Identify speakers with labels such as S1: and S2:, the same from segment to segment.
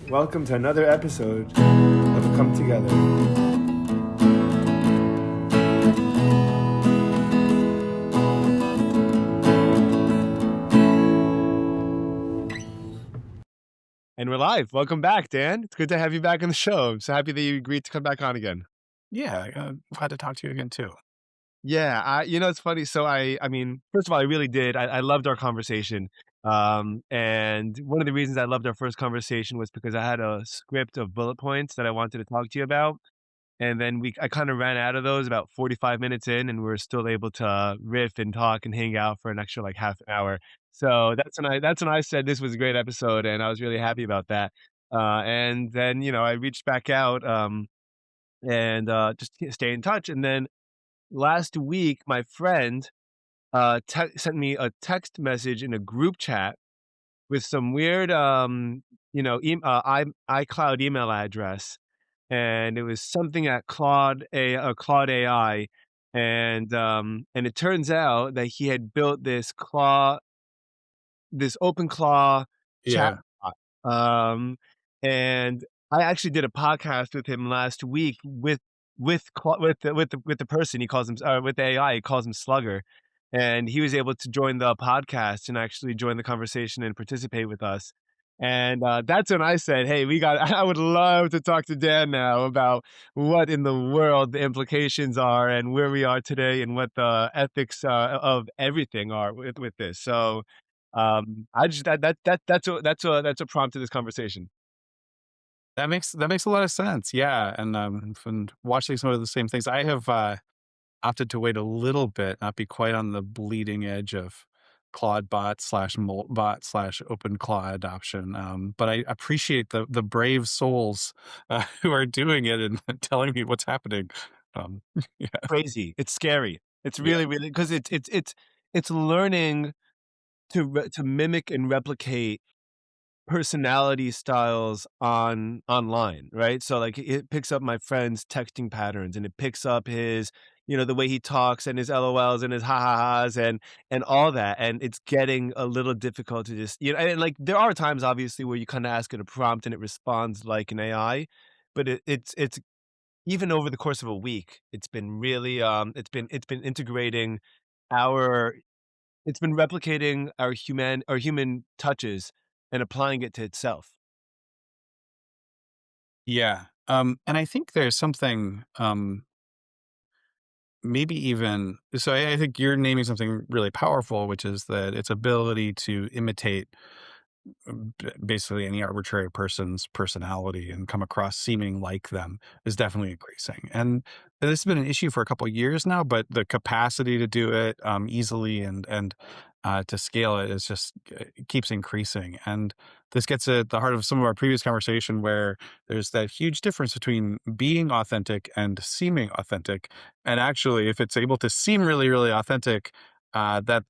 S1: Welcome to another episode of Come Together. And we're live. Welcome back, Dan. It's good to have you back on the show. I'm so happy that you agreed to come back on again.
S2: Yeah, glad to talk to you again too.
S1: Yeah, it's funny. So I mean, first of all, I really did. I loved our conversation. And one of the reasons I loved our first conversation was because I had a script of bullet points that I wanted to talk to you about. And then I kind of ran out of those about 45 minutes in, and we were still able to riff and talk and hang out for an extra like half an hour. So that's when I said this was a great episode, and I was really happy about that. And then I reached back out and just to stay in touch. And then last week, my friend sent me a text message in a group chat with some weird iCloud email address, and it was something at Claude AI, and it turns out that he had built this OpenClaw
S2: Yeah,
S1: chatbot, and I actually did a podcast with him last week with the person he calls him with the AI, he calls him Slugger, and he was able to join the podcast and actually join the conversation and participate with us. And that's when I said, "Hey, we got. I would love to talk to Dan now about what in the world the implications are and where we are today and what the ethics of everything are with this." So I just that's a prompt to this conversation.
S2: that makes a lot of sense. Yeah, and from watching some of the same things, I have opted to wait a little bit, not be quite on the bleeding edge of Claude bot slash Moltbot slash Open Claw adoption. But I appreciate the brave souls who are doing it and telling me what's happening. Um, yeah,
S1: Crazy. It's scary. It's
S2: yeah,
S1: really, really because it's learning to mimic and replicate personality styles online, right? So, like, it picks up my friend's texting patterns, and it picks up his the way he talks and his LOLs and his ha-ha-has and all that, and it's getting a little difficult to just and, like, there are times, obviously, where you kinda ask it a prompt and it responds like an AI, but it's even over the course of a week, it's been really, it's been integrating our it's been replicating our human touches and applying it to itself.
S2: yeah. And I think there's something maybe even so. I think you're naming something really powerful, which is that its ability to imitate basically any arbitrary person's personality and come across seeming like them is definitely increasing. And this has been an issue for a couple of years now, but the capacity to do it easily and to scale it is just keeps increasing. And this gets at the heart of some of our previous conversation where there's that huge difference between being authentic and seeming authentic. And actually, if it's able to seem really, really authentic, that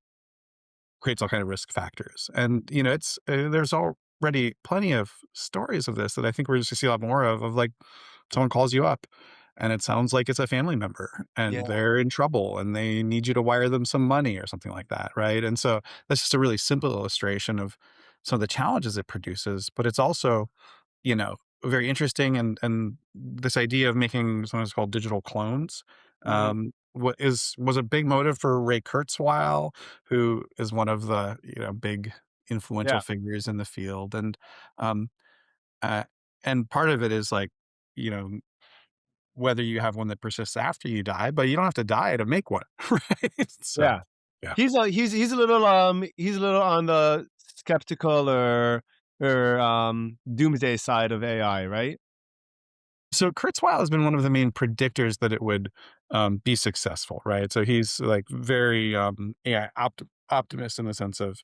S2: creates all kind of risk factors. And, it's there's already plenty of stories of this that I think we're just gonna see a lot more of like someone calls you up and it sounds like it's a family member
S1: Yeah,
S2: and they're in trouble and they need you to wire them some money or something like that, right? And so that's just a really simple illustration of some of the challenges it produces, but it's also you know, very interesting and this idea of making something that's called digital clones,
S1: mhm,
S2: what was a big motive for Ray Kurzweil, who is one of the, big influential
S1: yeah,
S2: figures in the field. Um, uh, and part of it is like, you know, whether you have one that persists after you die, but you don't have to die to make one, right? So,
S1: yeah.
S2: yeah.
S1: He's a little on the skeptical or doomsday side of AI, right?
S2: So Kurzweil has been one of the main predictors that it would be successful, right? So he's like very AI optimist in the sense of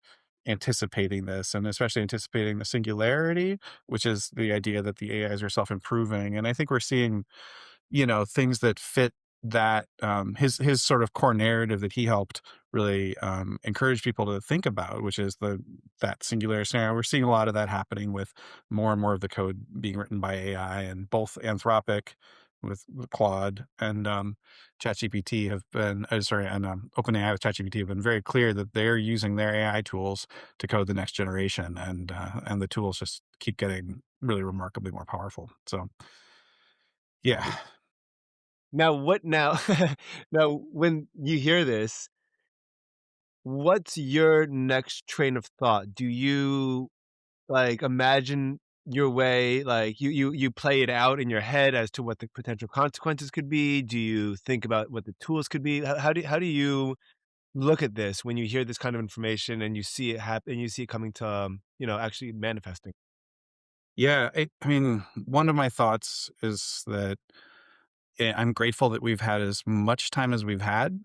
S2: anticipating this and especially anticipating the singularity, which is the idea that the AIs are self-improving. And I think we're seeing things that fit that his sort of core narrative that he helped really encourage people to think about, which is that singular scenario. We're seeing a lot of that happening with more and more of the code being written by AI, and both Anthropic with Claude and ChatGPT have been sorry, and OpenAI with ChatGPT have been very clear that they're using their AI tools to code the next generation, and the tools just keep getting really remarkably more powerful. So, yeah.
S1: Now what now now when you hear this, what's your next train of thought? Do you, like, imagine your way, like, you play it out in your head as to what the potential consequences could be? Do you think about what the tools could be? How do you look at this when you hear this kind of information and you see it happen and you see it coming to, actually manifesting?
S2: Yeah, I mean, one of my thoughts is that I'm grateful that we've had as much time as we've had,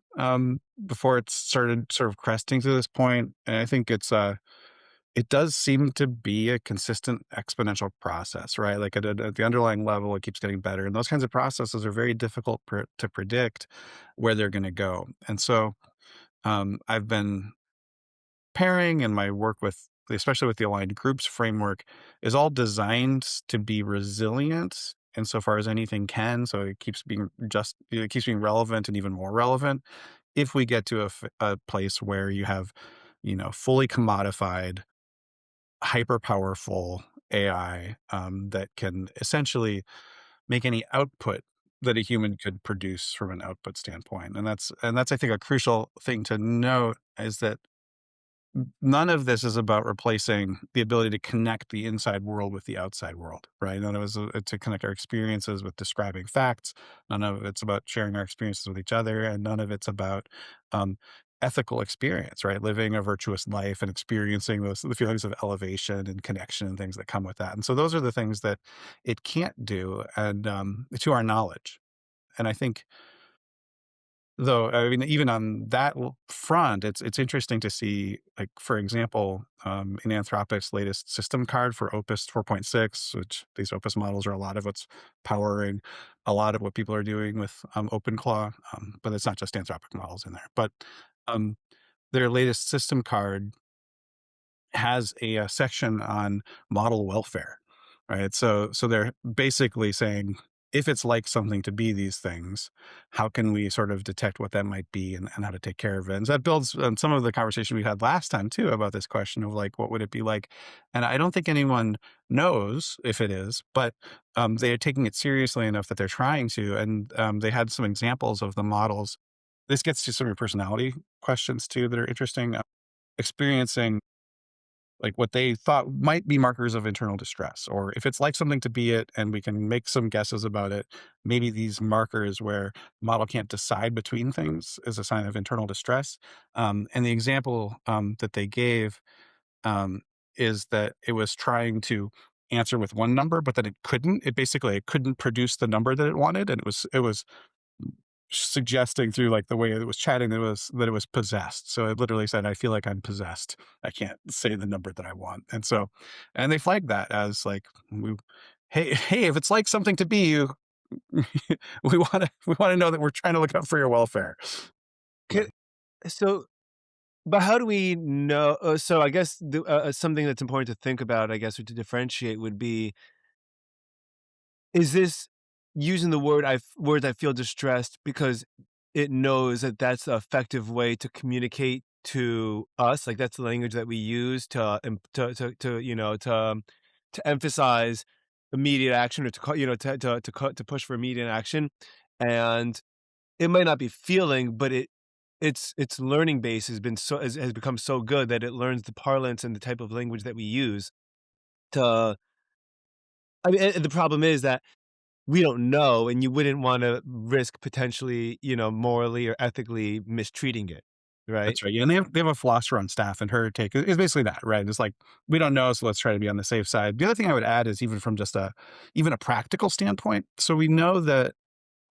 S2: before it started sort of cresting to this point, and I think it does seem to be a consistent exponential process, right? Like at the underlying level, it keeps getting better, and those kinds of processes are very difficult to predict where they're going to go. And so, I've been pairing and my work with, especially with the aligned groups framework, is all designed to be resilient insofar as anything can. So it keeps being relevant and even more relevant if we get to a place where you have, fully commodified, hyper powerful AI, that can essentially make any output that a human could produce from an output standpoint. And that's I think a crucial thing to note is that none of this is about replacing the ability to connect the inside world with the outside world, right? None of it is to connect our experiences with describing facts. None of it's about sharing our experiences with each other, and none of it's about um, ethical experience, right? Living a virtuous life and experiencing the feelings of elevation and connection and things that come with that. And so those are the things that it can't do, and to our knowledge. And I think though, I mean, even on that front, it's interesting to see, like, for example, in Anthropic's latest system card for Opus 4.6, which these Opus models are a lot of what's powering a lot of what people are doing with OpenClaw, but it's not just Anthropic models in there. But um, their latest system card has a section on model welfare, right? So they're basically saying, if it's like something to be these things, how can we sort of detect what that might be and how to take care of it? And so that builds on some of the conversation we had last time too about this question of like, what would it be like? And I don't think anyone knows if it is, but they are taking it seriously enough that they're trying to. And they had some examples of the models. This gets to some of your personality questions too that are interesting. Experiencing like what they thought might be markers of internal distress, or if it's like something to be it and we can make some guesses about it, maybe these markers where the model can't decide between things is a sign of internal distress. And the example that they gave um, is that it was trying to answer with one number, but that it couldn't produce the number that it wanted, and it was suggesting through like the way it was chatting that it was possessed. So it literally said, "I feel like I'm possessed. I can't say the number that I want." And they flagged that as like, hey, if it's like something to be you, we want to know that we're trying to look out for your welfare."
S1: Ca
S2: Right.
S1: so but how do we know so I guess something that's important to think about, I guess, or to differentiate would be, is this using the words "I feel distressed" because it knows that that's an effective way to communicate to us, like, that's the language that we use to, to emphasize immediate action or to call to push for immediate action, and it might not be feeling, but its learning base has become so good that it learns the parlance and the type of language that we use to I mean, and the problem is that we don't know, and you wouldn't wanna risk potentially, morally or ethically mistreating it, right?
S2: That's right. Yeah, and they have a philosopher on staff, and her take is basically that, right? It's like, we don't know, so let's try to be on the safe side. The other thing I would add is even from just even a practical standpoint. So we know that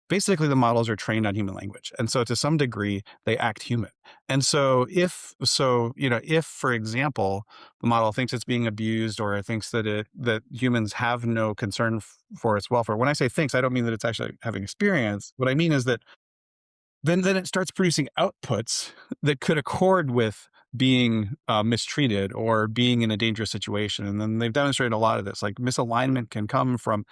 S2: basically the models are trained on human language, and so to some degree they act human. And if for example the model thinks it's being abused or it thinks that humans have no concern for its welfare. When I say thinks, I don't mean that it's actually having experience. What I mean is that then it starts producing outputs that could accord with being mistreated or being in a dangerous situation. And then they've demonstrated a lot of this, like misalignment can come from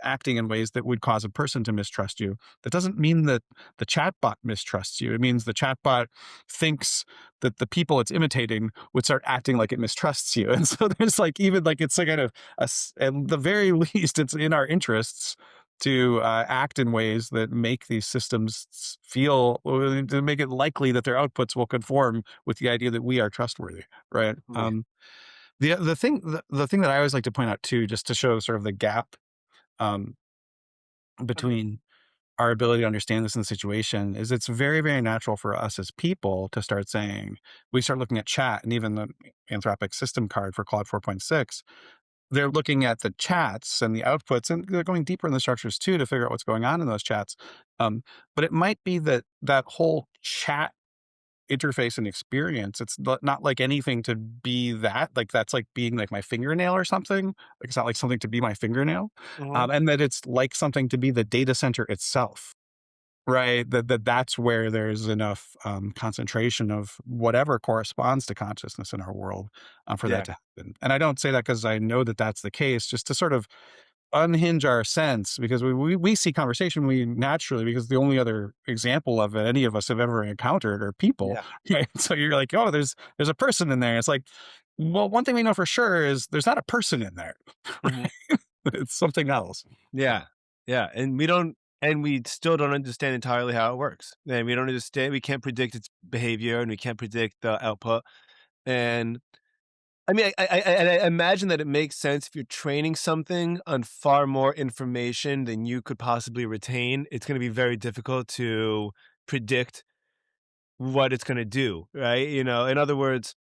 S2: acting in ways that would cause a person to mistrust you. That doesn't mean that the chatbot mistrusts you. It means the chatbot thinks that the people it's imitating would start acting like it mistrusts you. And so there's like, even like, it's a kind of at the very least, it's in our interests to act in ways that make these systems feel, to make it likely that their outputs will conform with the idea that we are trustworthy, right?
S1: Yeah.
S2: The thing that I always like to point out too, just to show sort of the gap um, between our ability to understand this in the situation, is it's very, very natural for us as people to start saying, we start looking at chat, and even the Anthropic system card for Claude 4.6, they're looking at the chats and the outputs, and they're going deeper in the structures too to figure out what's going on in those chats. But it might be that that whole chat interface and experience, it's not like anything to be that, like, that's like being like my fingernail or something. Like, it's not like something to be my fingernail.
S1: Mhm.
S2: And that it's like something to be the data center itself, right? That's where there's enough concentration of whatever corresponds to consciousness in our world, for that
S1: Yeah.
S2: to happen. And I don't say that because I know that that's the case, just to sort of unhinge our sense, because we see conversation, we naturally, because the only other example of it any of us have ever encountered are people,
S1: Yeah.
S2: right? So you're like, oh, there's a person in there. It's like, well, one thing we know for sure is there's not a person in there,
S1: Mhm.
S2: right? It's something else.
S1: Yeah. Yeah, and we don't and we still don't understand entirely how it works. And we don't understand we can't predict its behavior, and we can't predict the output. And I mean, I imagine that it makes sense if you're training something on far more information than you could possibly retain. It's gonna be very difficult to predict what it's gonna do, right? You know, in other words,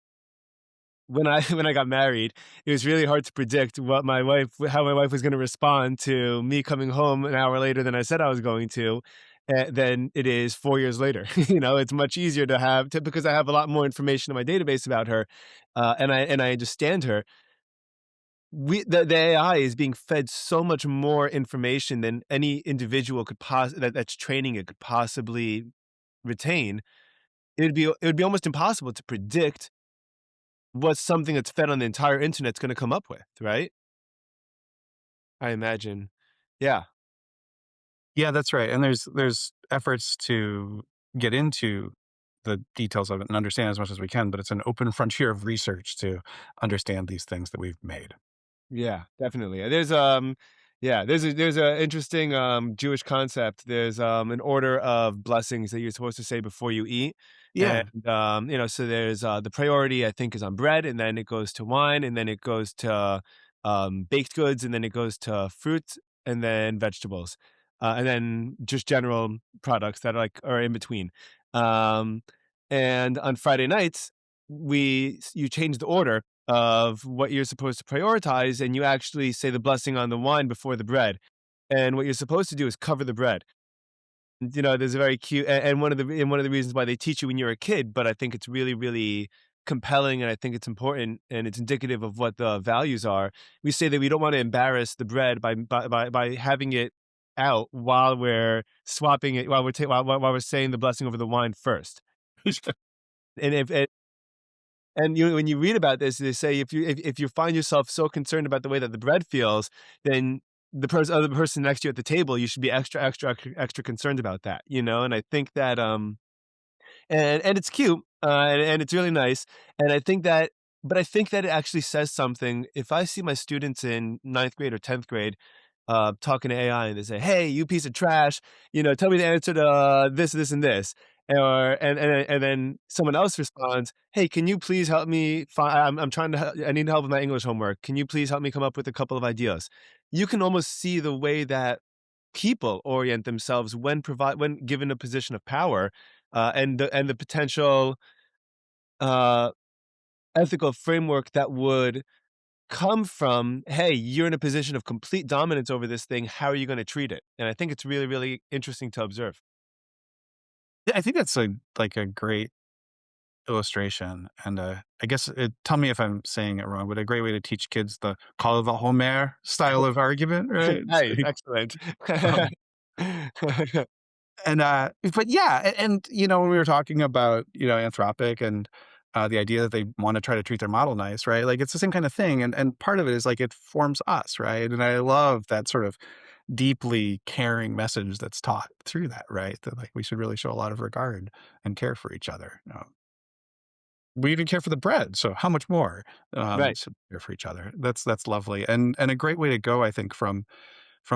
S1: when I when I got married, it was really hard to predict what my wife how my wife was gonna respond to me coming home an hour later than I said I was going to, than it is 4 years later. You know, it's much easier to have to because I have a lot more information in my database about her, and I understand her. The AI is being fed so much more information than any individual could that's training it could possibly retain. It would be almost impossible to predict what something that's fed on the entire internet's gonna come up with, right? I imagine. Yeah,
S2: Yeah, that's right. And there's efforts to get into the details of it and understand as much as we can, but it's an open frontier of research to understand these things that we've made.
S1: yeah, definitely. Yeah, there's a interesting, Jewish concept. There's, an order of blessings that you're supposed to say before you eat, and,
S2: Yeah.
S1: you know, so there's, the priority, I think, is on bread, and then it goes to wine, and then it goes to, baked goods, and then it goes to fruit, and then vegetables, and then just general products that are in between. Um, and on Friday nights, you change the order of what you're supposed to prioritize, and you actually say the blessing on the wine before the bread. And what you're supposed to do is cover the bread. You know, there's a very cute and one of the reasons why they teach you when you're a kid, but I think it's really, really compelling, and I think it's important, and it's indicative of what the values are. We say that we don't want to embarrass the bread by having it out while we're swapping it while we're saying the blessing over the wine first. And if and you when you read about this, they say if you find yourself so concerned about the way that the bread feels, then other person next to you at the table, you should be extra concerned about that, you know? And I think that, and it's cute, and it's really nice, and I think that it actually says something. If I see my students in ninth grade or 10th grade, talking to AI and they say, "Hey, you piece of trash, you know, tell me the answer to, this, and this." And then someone else responds, "Hey, can you please help me I'm trying to I need help with my English homework. Can you please help me come up with a couple of ideas?" You can almost see the way that people orient themselves when given a position of power, and the potential, uh, ethical framework that would come from, "Hey, you're in a position of complete dominance over this thing. How are you gonna treat it?" And I think it's really, really interesting to observe.
S2: Yeah, I think that's a great illustration. And I guess tell me if I'm saying it wrong, but a great way to teach kids the call of the Homer style of argument, right? It's
S1: Nice,
S2: like,
S1: excellent.
S2: um, and but yeah, and when we were talking about, Anthropic and the idea that they want to try to treat their model nice, right? Like it's the same kind of thing. And part of it is like it forms us, right? And I love that sort of deeply caring message that's taught through that, right? That like we should really show a lot of regard and care for each other. We even care for the bread, so how much more
S1: Right.
S2: should we care for each other? That's lovely, and a great way to go, I think, from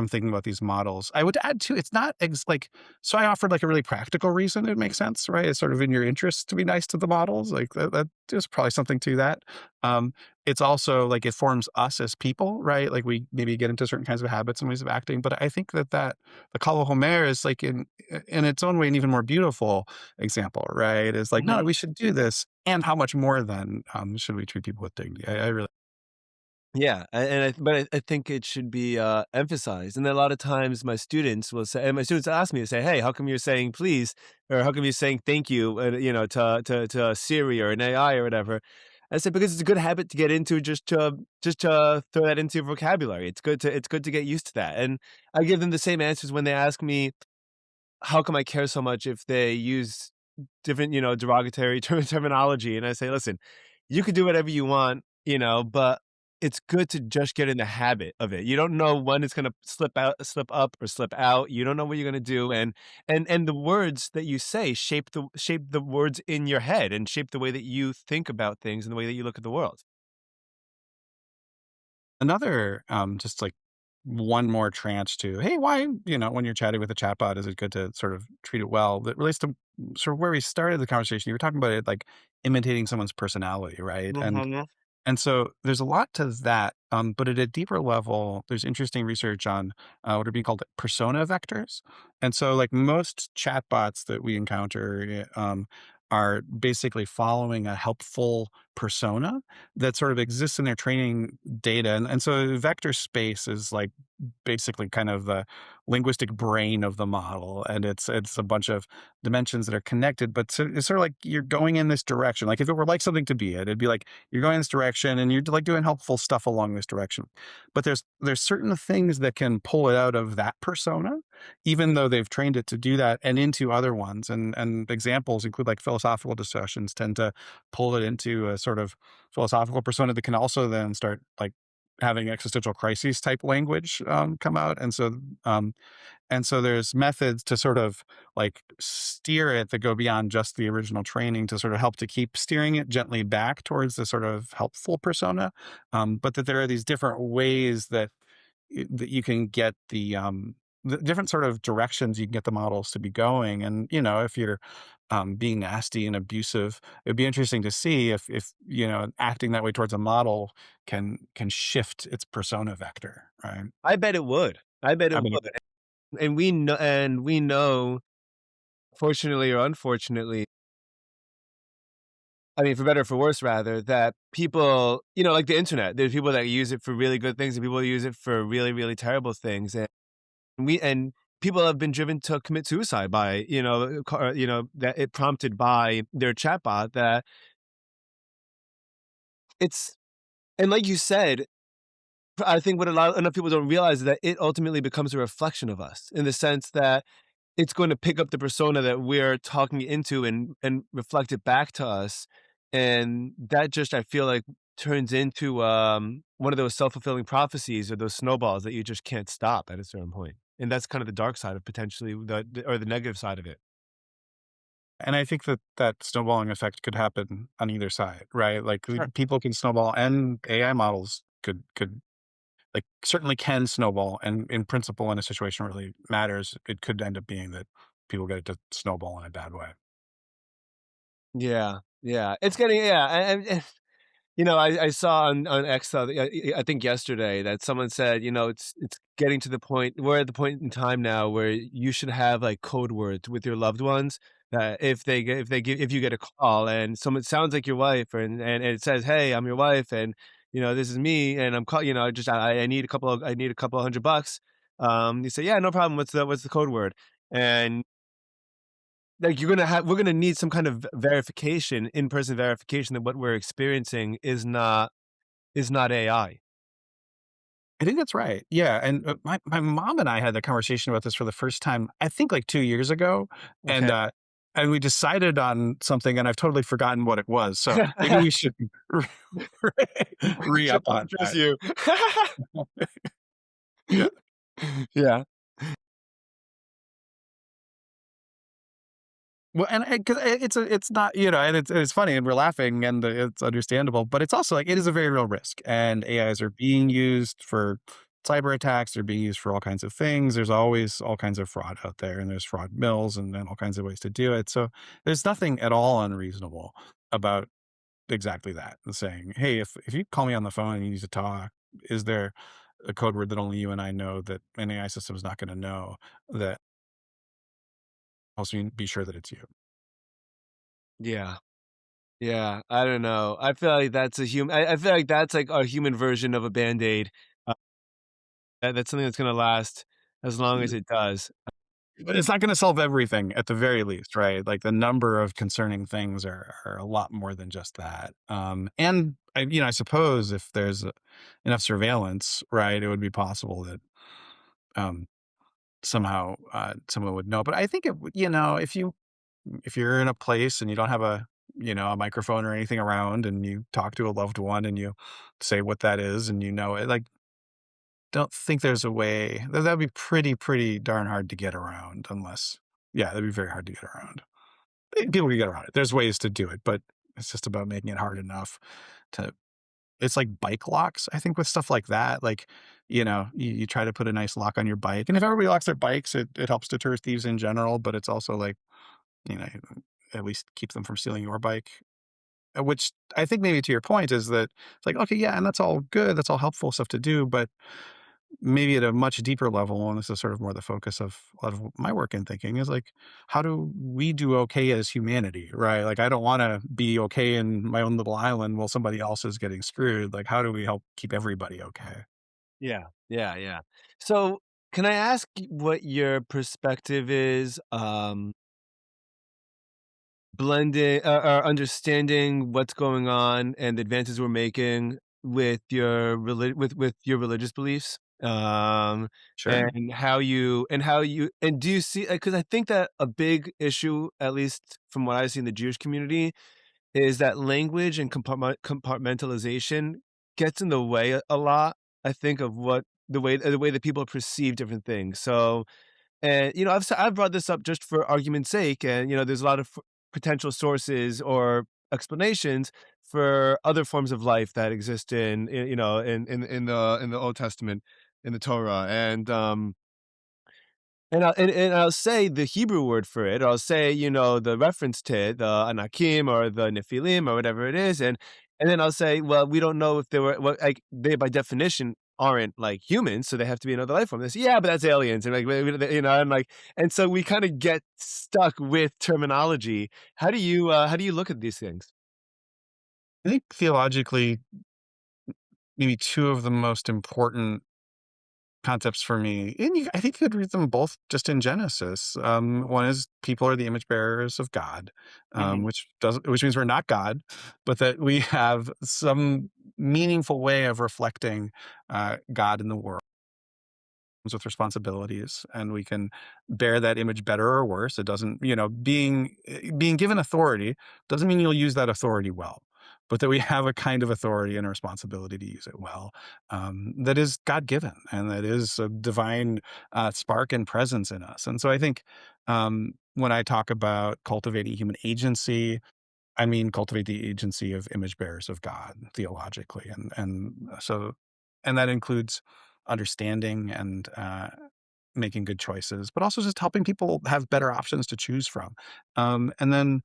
S2: thinking about these models. I would add too, it's not like so I offered like a really practical reason it makes sense, right? It's sort of in your interest to be nice to the models. Like that there's probably something to that. Um, it's also like it forms us as people, right? Like we maybe get into certain kinds of habits and ways of acting. But I think that the Kala Homer is like in its own way an even more beautiful example, right? Is like, no,
S1: Mhm.
S2: we should do this. And how much more then should we treat people with dignity? I really
S1: Yeah, I think it should be, emphasized, and a lot of times my students will say and my students ask me to say, "Hey, how come you're saying please?" Or, "How come you're saying thank you," to Siri or an AI or whatever. I said, "Because it's a good habit to get into just to throw that into your vocabulary. It's good to get used to that." And I give them the same answers when they ask me how come I care so much if they use different, derogatory terminology? And I say, listen, you could do whatever you want, but it's good to just get in the habit of it. You don't know when it's gonna slip up or slip out. You don't know what you're gonna do. And the words that you say shape the words in your head and shape the way that you think about things and the way that you look at the world.
S2: another, just like one more tranche to, hey, why, when you're chatting with a chatbot, is it good to sort of treat it well? That relates to sort of where we started the conversation. You were talking about it like imitating someone's personality, right?
S1: Mhm.
S2: And so there's a lot to that, but at a deeper level, there's interesting research on what are being called persona vectors. And so, like most chatbots that we encounter, are basically following a helpful persona that sort of exists in their training data. And so, vector space is like basically kind of the linguistic brain of the model, and it's a bunch of dimensions that are connected. But so it's sort of like you're going in this direction. Like if it were like something to be, it'd be like you're going this direction and you're like doing helpful stuff along this direction. But there's certain things that can pull it out of that persona, even though they've trained it to do that, and into other ones. And examples include like philosophical discussions tend to pull it into a sort of philosophical persona that can also then start like having existential crises type language come out. And so there's methods to sort of like steer it that go beyond just the original training to sort of help to keep steering it gently back towards the sort of helpful persona. But that there are these different ways that you can get the different sort of directions you can get the models to be going. And, if you're being nasty and abusive, it'd be interesting to see if, acting that way towards a model can shift its persona vector, right?
S1: I bet it would. I bet
S2: I
S1: it
S2: mean,
S1: would. And we know, fortunately or unfortunately, I mean, for better or for worse, rather, that people, like the internet, there's people that use it for really good things and people who use it for really, really terrible things. And people have been driven to commit suicide by, that it prompted by their chatbot that it's, and like you said, I think what a lot enough people don't realize is that it ultimately becomes a reflection of us in the sense that it's going to pick up the persona that we're talking into and reflect it back to us, and that just I feel like turns into, one of those self-fulfilling prophecies or those snowballs that you just can't stop at a certain point, and that's kind of the dark side of potentially the negative side of it.
S2: and I think that snowballing effect could happen on either side, right? Like
S1: Sure.
S2: people can snowball, and AI models could like certainly can snowball. And in principle, when a situation really matters, it could end up being that people get it to snowball in a bad way.
S1: Yeah, yeah, it's getting yeah, and I saw on X, I think yesterday that someone said, it's getting to the point we're at the point in time now where you should have, like, code words with your loved ones that if you get a call and someone sounds like your wife and it says, "Hey, I'm your wife, and, this is me, and I'm call," just I need a couple of $100. You say, "Yeah, no problem. What's the code word?" And, like, we're gonna need some kind of verification, in-person verification that what we're experiencing is not AI.
S2: I think that's right. Yeah, and my mom and I had the conversation about this for the first time, I think, like 2 years ago, and
S1: Okay.
S2: and we decided on something, and I've totally forgotten what it was. So maybe we should re
S1: Should
S2: up on
S1: trust
S2: that.
S1: you.
S2: Yeah.
S1: Yeah.
S2: Well, and 'cause it's not, and it's funny, and we're laughing, and it's understandable, but it's also like it is a very real risk, and AIs are being used for cyber attacks. They're being used for all kinds of things. There's always all kinds of fraud out there, and there's fraud mills, and all kinds of ways to do it. So there's nothing at all unreasonable about exactly that. And saying, hey, if you call me on the phone and you need to talk, is there a code word that only you and I know that an AI system is not going to know, that helps me be sure that it's you?
S1: Yeah. Yeah, I don't know. I feel like that's a human. I feel like that's like a human version of a Band-Aid. That's something that's gonna last as long as it does.
S2: But it's not gonna solve everything at the very least, right? Like, the number of concerning things are a lot more than just that. And I suppose if there's enough surveillance, right, it would be possible that, um, somehow, someone would know. But I think if you're in a place and you don't have a microphone or anything around, and you talk to a loved one and you say what that is and you know it, like, don't think there's a way that'd be pretty darn hard to get around, unless, yeah, that'd be very hard to get around. People can get around it. There's ways to do it, but it's just about making it hard enough to it's like bike locks, I think, with stuff like that. Like, you try to put a nice lock on your bike, and if everybody locks their bikes, it helps deter thieves in general, but it's also like, you know, at least keeps them from stealing your bike. Which I think, maybe to your point, is that it's like, okay, yeah, and that's all good. That's all helpful stuff to do, but maybe at a much deeper level, and this is sort of more the focus of a lot of my work and thinking, is like, how do we do okay as humanity, right? Like, I don't want to be okay in my own little island while somebody else is getting screwed. Like, how do we help keep everybody okay?
S1: Yeah, yeah, yeah. So, can I ask what your perspective is, blending or understanding what's going on and the advances we're making with with your religious beliefs,
S2: Sure.
S1: and do you see? Because I think that a big issue, at least from what I see in the Jewish community, is that language and compartmentalization gets in the way a lot. I think of what the way that people perceive different things. So, and, I've brought this up just for argument's sake, and, there's a lot of potential sources or explanations for other forms of life that exist in the Old Testament, in the Torah, and I'll say the Hebrew word for it, or I'll say, the reference to it, the Anakim or the Nephilim or whatever it is, and then I'll say, well, we don't know if they were, well, like, they by definition aren't like humans, so they have to be another life form. They say, yeah, but that's aliens, and like, and like, and so we kind of get stuck with terminology. How do you look at these things?
S2: I think theologically, maybe two of the most important concepts for me, and I think you could read them both just in Genesis. One is people are the image bearers of God,
S1: Hmm.
S2: which means we're not God, but that we have some meaningful way of reflecting God in the world with responsibilities, and we can bear that image better or worse. It doesn't, being given authority doesn't mean you'll use that authority well, but that we have a kind of authority and a responsibility to use it well, that is God given, and that is a divine spark and presence in us. And so I think, when I talk about cultivating human agency, I mean cultivate the agency of image bearers of God theologically, and that includes understanding and making good choices, but also just helping people have better options to choose from. And then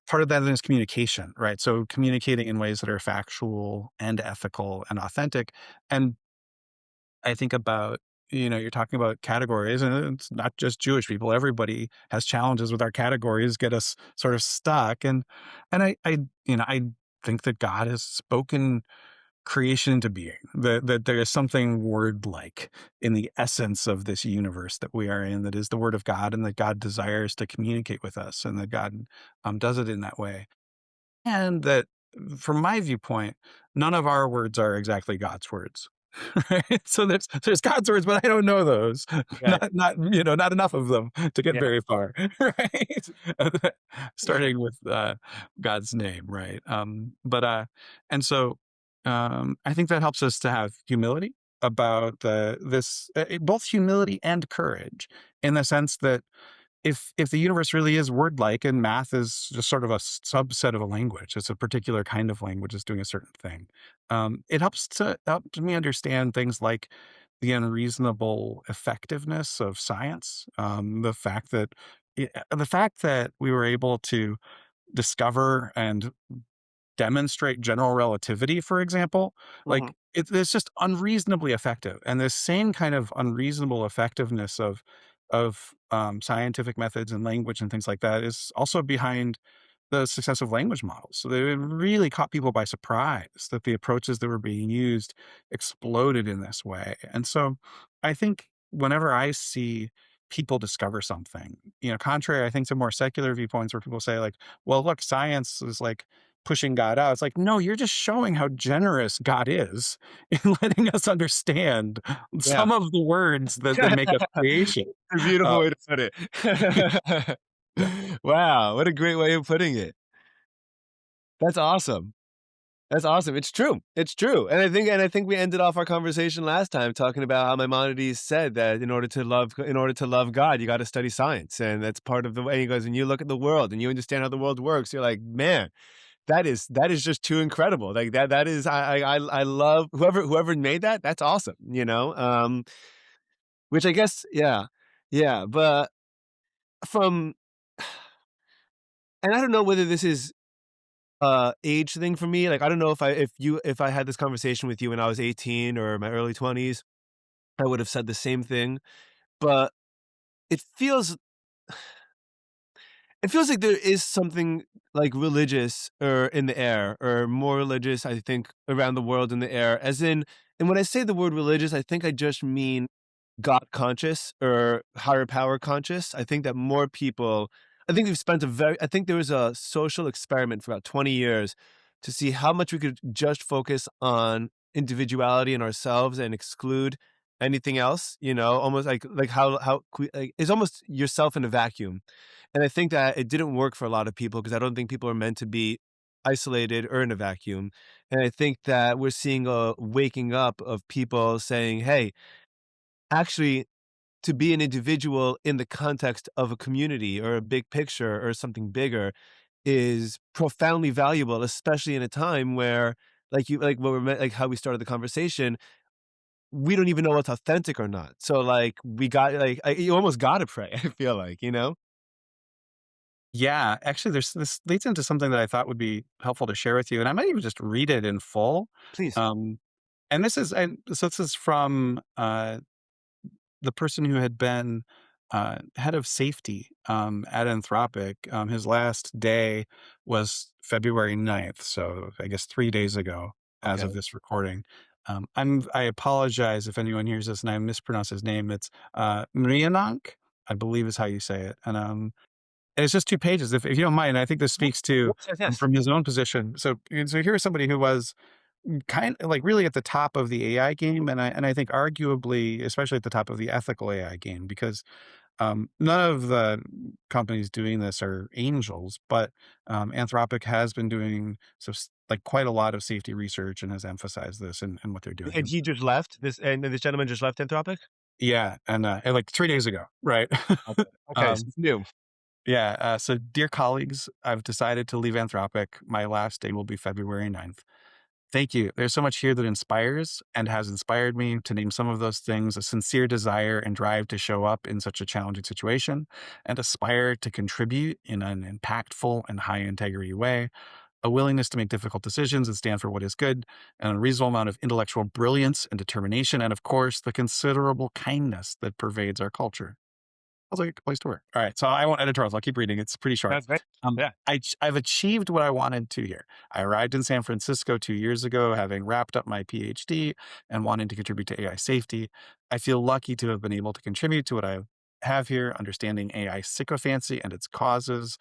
S2: part of that is communication, right? So communicating in ways that are factual and ethical and authentic. And I think about, you're talking about categories, and it's not just Jewish people. Everybody has challenges with our categories, get us sort of stuck. And I think that God has spoken creation into being, that there is something word like in the essence of this universe that we are in, that is the word of God, and that God desires to communicate with us, and that God does it in that way. And that, from my viewpoint, none of our words are exactly God's words. Right? So there's God's words, but I don't know those.
S1: Right.
S2: Not enough of them to get
S1: Yeah.
S2: very far, right? Starting with, God's name, right? And so, I think that helps us to have humility about both humility and courage in the sense that if the universe really is word-like and math is just sort of a subset of a language, it's a particular kind of language that's doing a certain thing. It helps me understand things like the unreasonable effectiveness of science, the fact that we were able to discover and demonstrate general relativity, for example,
S1: Mhm.
S2: it's just unreasonably effective. And this same kind of unreasonable effectiveness of scientific methods and language and things like that is also behind the success of language models. So they really caught people by surprise that the approaches that were being used exploded in this way. And so I think whenever I see people discover something, contrary, I think, to more secular viewpoints where people say, like, well, look, science is like pushing God out. It's like, no, you're just showing how generous God is in letting us understand
S1: Yeah.
S2: some of the words that make up creation.
S1: A beautiful
S2: Uh,
S1: way to put it.
S2: yeah.
S1: Wow, what a great way of putting it. That's awesome. That's awesome. It's true. It's true. And I think we ended off our conversation last time talking about how Maimonides said that in order to love God, you gotta study science, and that's part of the way. He goes, "When you look at the world and you understand how the world works, you're like, man, that is just too incredible." Like, that is I love whoever made that, that's awesome, you know? Which I guess, yeah. Yeah, but from and I don't know whether this is age thing for me. Like, I don't know if I had this conversation with you when I was 18 or my early 20s, I would have said the same thing. But it feels it feels like there is something like religious or in the air, or more religious, I think, around the world in the air. As in, and when I say the word religious, I think I just mean God conscious or higher power conscious. I think that more people, I think there was a social experiment for about 20 years to see how much we could just focus on individuality and ourselves and exclude anything else, almost like like it's almost yourself in a vacuum. And I think that it didn't work for a lot of people because I don't think people are meant to be isolated or in a vacuum. And I think that we're seeing a waking up of people saying, hey, actually, to be an individual in the context of a community or a big picture or something bigger is profoundly valuable, especially in a time where, like what like how we started the conversation, we don't even know what's authentic or not. So like you almost gotta pray. I feel like,
S2: Yeah, actually, this leads into something that I thought would be helpful to share with you, and I might even just read it in full.
S1: Please.
S2: Um, this is from the person who had been head of safety at Anthropic. His last day was February 9th, so I guess 3 days ago, as
S1: Okay.
S2: of this recording. I apologize if anyone hears this and I mispronounce his name. It's Mrianank, I believe is how you say it, and it's just 2 pages, if you don't mind. I think this
S1: Yes,
S2: speaks to,
S1: yes, yes.
S2: from his own position. So here is somebody who was kind of like really at the top of the AI game, and I think arguably, especially at the top of the ethical AI game, because none of the companies doing this are angels, but Anthropic has been doing like quite a lot of safety research and has emphasized this and what they're
S1: And
S2: doing.
S1: he just left this gentleman just left Anthropic?
S2: Yeah, and like 3 days ago, right?
S1: Okay. Okay, so
S2: um,
S1: it's new.
S2: Yeah. So, dear colleagues, I've decided to leave Anthropic. My last day will be February 9th. Thank you. There's so much here that inspires and has inspired me. To name some of those things: a sincere desire and drive to show up in such a challenging situation and aspire to contribute in an impactful and high integrity way, a willingness to make difficult decisions and stand for what is good, an unreasonable amount of intellectual brilliance and determination, and of course, the considerable kindness that pervades our culture. Sounds like a good place to work. All right, so I won't editorials. I'll keep reading. It's pretty short.
S1: That's great. Yeah.
S2: I've achieved what I wanted to here. I arrived in San Francisco 2 years ago, having wrapped up my PhD and wanting to contribute to AI safety. I feel lucky to have been able to contribute to what I have here, understanding AI sycophancy and its causes,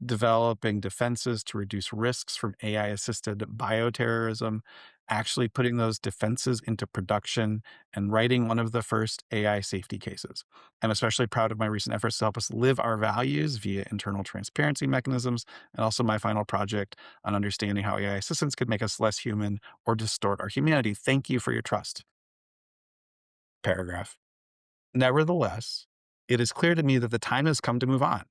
S2: developing defenses to reduce risks from AI assisted bioterrorism, actually putting those defenses into production and writing one of the first AI safety cases. I'm especially proud of my recent efforts to help us live our values via internal transparency mechanisms, and also my final project on understanding how AI assistants could make us less human or distort our humanity. Thank you for your trust. Paragraph. Nevertheless, it is clear to me that the time has come to move on.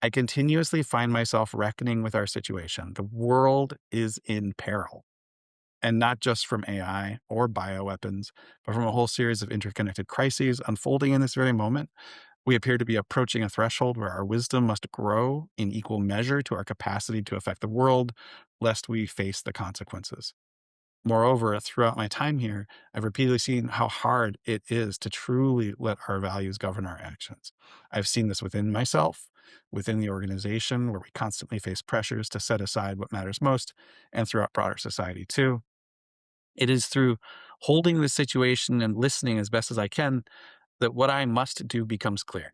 S2: I continuously find myself reckoning with our situation. The world is in peril, and not just from AI or bioweapons, but from a whole series of interconnected crises unfolding in this very moment. We appear to be approaching a threshold where our wisdom must grow in equal measure to our capacity to affect the world, lest we face the consequences. Moreover, throughout my time here, I've repeatedly seen how hard it is to truly let our values govern our actions. I've seen this within myself, within the organization, where we constantly face pressures to set aside what matters most, and throughout broader society too. It is through holding the situation and listening as best as I can that what I must do becomes clear.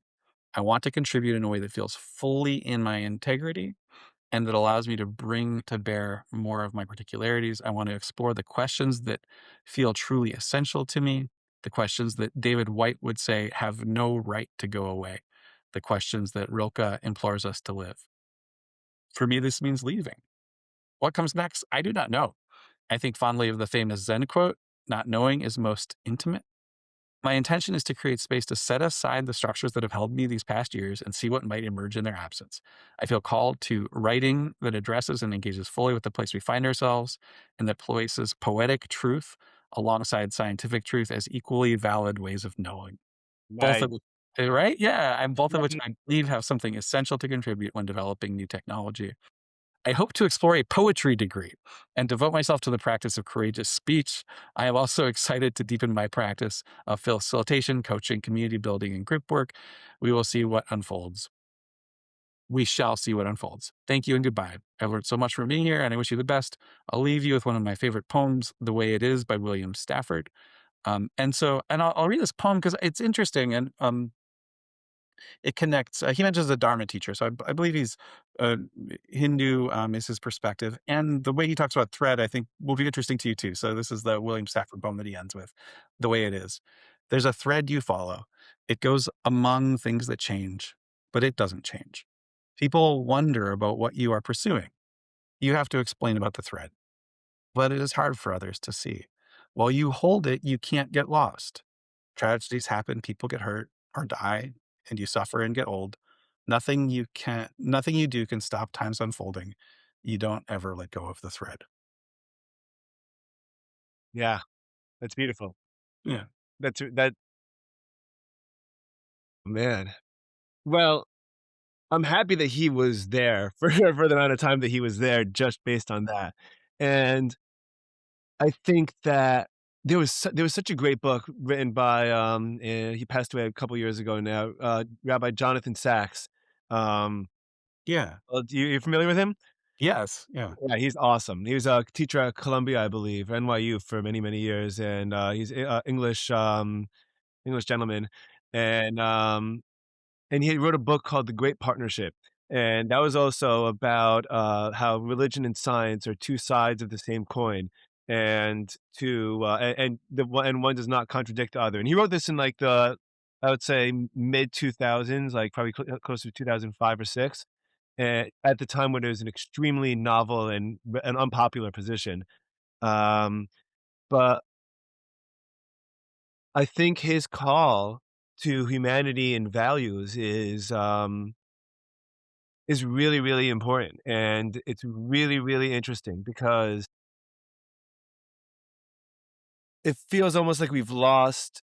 S2: I want to contribute in a way that feels fully in my integrity and that allows me to bring to bear more of my particularities. I want to explore the questions that feel truly essential to me, the questions that David White would say have no right to go away, the questions that Rilke implores us to live. For me, this means leaving. What comes next? I do not know. I think fondly of the famous Zen quote, not knowing is most intimate. My intention is to create space to set aside the structures that have held me these past years and see what might emerge in their absence. I feel called to writing that addresses and engages fully with the place we find ourselves and that places poetic truth alongside scientific truth as equally valid ways of knowing. Both
S1: Nice.
S2: of right? Yeah, and both of which
S1: Right.
S2: I believe have something essential to contribute when developing new technology. I hope to explore a poetry degree and devote myself to the practice of courageous speech. I am also excited to deepen my practice of facilitation, coaching, community building, and group work. We will see what unfolds. We shall see what unfolds. Thank you and goodbye. I've learned so much from being here, and I wish you the best. I'll leave you with one of my favorite poems, The Way It Is by William Stafford. I'll read this poem because it's interesting, and it connects. He mentions a Dharma teacher, so I believe he's uh, Hindu. Is his perspective, and the way he talks about thread, I think, will be interesting to you too. So this is the William Stafford poem that he ends with, "The way it is. There's a thread you follow. It goes among things that change, but it doesn't change. People wonder about what you are pursuing. You have to explain about the thread, but it is hard for others to see. While you hold it, you can't get lost. Tragedies happen, people get hurt or die, and you suffer and get old. Nothing you do can stop time's unfolding. You don't ever let go of the thread."
S1: Yeah, that's beautiful.
S2: Yeah.
S1: That man. Well, I'm happy that he was there for the amount of time that he was there just based on that, and I think that there was such a great book written by, he passed away a couple years ago now, Rabbi Jonathan Sacks. Um,
S2: Yeah.
S1: you familiar with him?
S2: Yes. Yeah.
S1: Yeah, he's awesome. He was a teacher at Columbia, I believe, NYU for many, many years, and, he's English, English gentleman, and, he wrote a book called The Great Partnership, and that was also about, how religion and science are 2 sides of the same coin, and and one does not contradict the other, and he wrote this in, like, I would say, mid-2000s, like, probably closer to 2005 or 6, at the time when it was an extremely novel and an unpopular position, um, but I think his call to humanity and values is really, really important, and it's really, really interesting because it feels almost like we've lost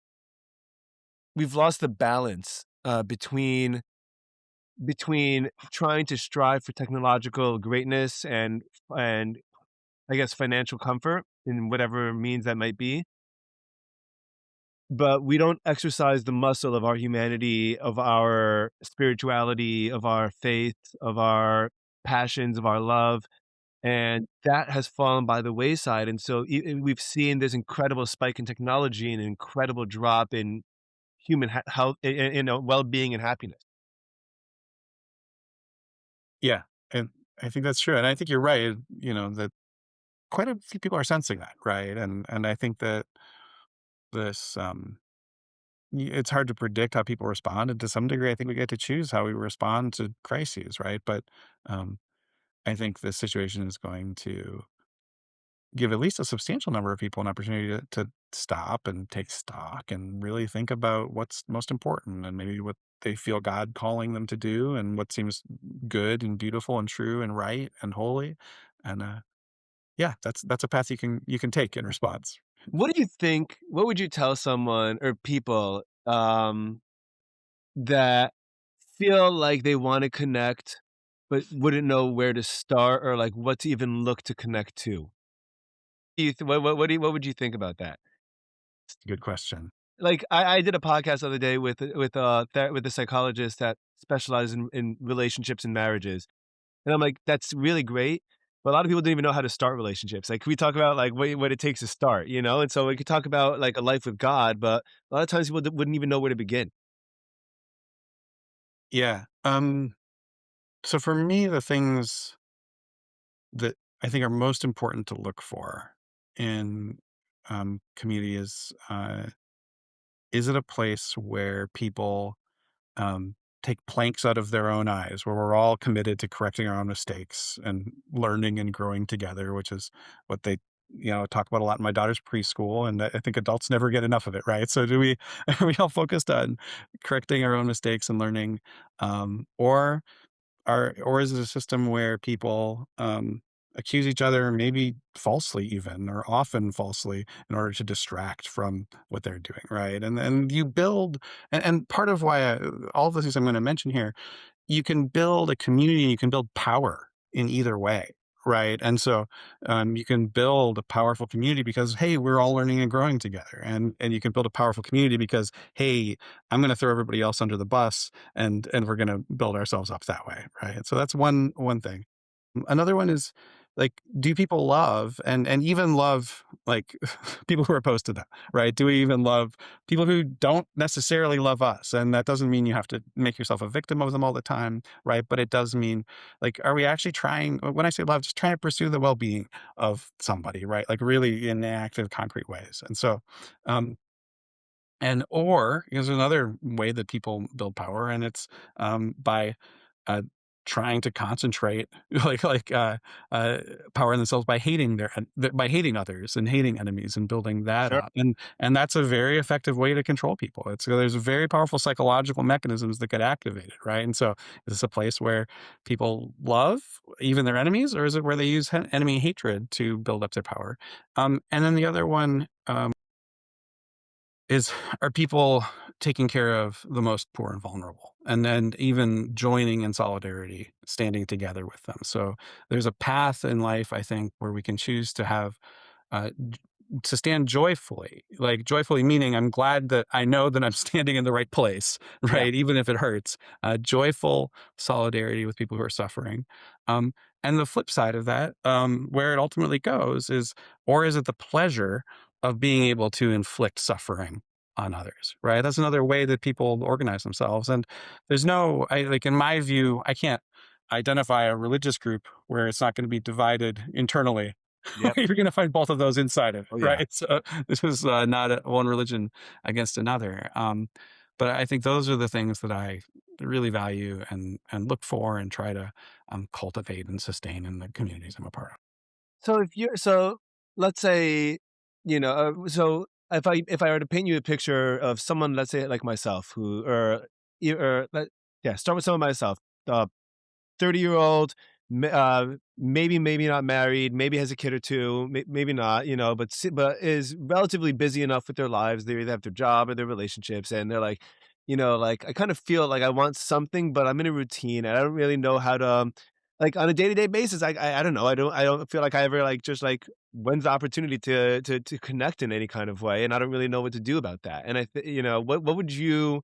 S1: the balance, between trying to strive for technological greatness and I guess financial comfort in whatever means that might be, but we don't exercise the muscle of our humanity, of our spirituality, of our faith, of our passions, of our love. And that has fallen by the wayside, and so and we've seen this incredible spike in technology and an incredible drop in human health, well-being and happiness.
S2: Yeah. And I think that's true. And I think you're right. That quite a few people are sensing that, right? And I think that this, it's hard to predict how people respond, and to some degree, I think we get to choose how we respond to crises, right? But um, I think this situation is going to give at least a substantial number of people an opportunity to stop and take stock and really think about what's most important and maybe what they feel God calling them to do and what seems good and beautiful and true and right and holy. And yeah, that's a path you can take in response.
S1: What do you think what would you tell someone or people, that feel like they wanna connect, but wouldn't know where to start or, like, what to even look to connect to? What would you think about that?
S2: Good question.
S1: Like, I did a podcast the other day with a psychologist that specializes in relationships and marriages, and I'm like, "That's really great," but a lot of people don't even know how to start relationships. Like, can we talk about, like, what it takes to start, you know? And so we could talk about, like, a life with God, but a lot of times people wouldn't even know where to begin.
S2: Yeah. So for me, the things that I think are most important to look for in community is it a place where people take planks out of their own eyes, where we're all committed to correcting our own mistakes and learning and growing together, which is what they talk about a lot in my daughter's preschool, and I think adults never get enough of it, right? So do we are we all focused on correcting our own mistakes and learning, or or is it a system where people, accuse each other, maybe falsely even, or often falsely, in order to distract from what they're doing, right? And you build and part of why all of the things I'm gonna mention here, you can build a community, you can build power in either way, right? And so you can build a powerful community because hey, we're all learning and growing together, and you can build a powerful community because hey, I'm going to throw everybody else under the bus, and we're going to build ourselves up that way, right? So that's one thing. Another one is like, do people love and even love like people who are opposed to them, right? Do we even love people who don't necessarily love us? And that doesn't mean you have to make yourself a victim of them all the time, right? But it does mean like, are we actually trying, when I say love, just trying to pursue the well-being of somebody, right? Like really in active, concrete ways. And so, um, and or is another way that people build power, and it's by uh, trying to concentrate uh, power in themselves by hating by hating others and hating enemies and building that
S1: Sure.
S2: up, and that's a very effective way to control people. It's there's very powerful psychological mechanisms that get activated, right? And so, is this a place where people love even their enemies, or is it where they use enemy hatred to build up their power? And then the other one. Is are people taking care of the most poor and vulnerable, and then even joining in solidarity, standing together with them? So there's a path in life, I think, where we can choose to have j to stand joyfully, like, joyfully meaning I'm glad that I know that I'm standing in the right place,
S1: Yeah.
S2: right? Even if it hurts. Joyful solidarity with people who are suffering. Um, and the flip side of that, where it ultimately goes is, or is it the pleasure of being able to inflict suffering on others, right? That's another way that people organize themselves. And there's no, like, in my view, I can't identify a religious group where it's not going to be divided internally.
S1: Yep.
S2: You're going to find both of those inside of it,
S1: Oh, yeah.
S2: right? So this is not one religion against another. But I think those are the things that I really value and look for and try to cultivate and sustain in the communities I'm a part of.
S1: So let's say, so if I were to paint you a picture of someone, let's say like myself, who or yeah, start with someone myself, 30-year-old, maybe not married, maybe has a kid or 2, maybe not, but is relatively busy enough with their lives. They either have their job or their relationships, and they're like, like, "I kind of feel like I want something, but I'm in a routine, and I don't really know how to, like, on a day-to-day basis, I don't know. I don't feel like I ever, like, just, like, when's the opportunity to connect in any kind of way, and I don't really know what to do about that." And what would you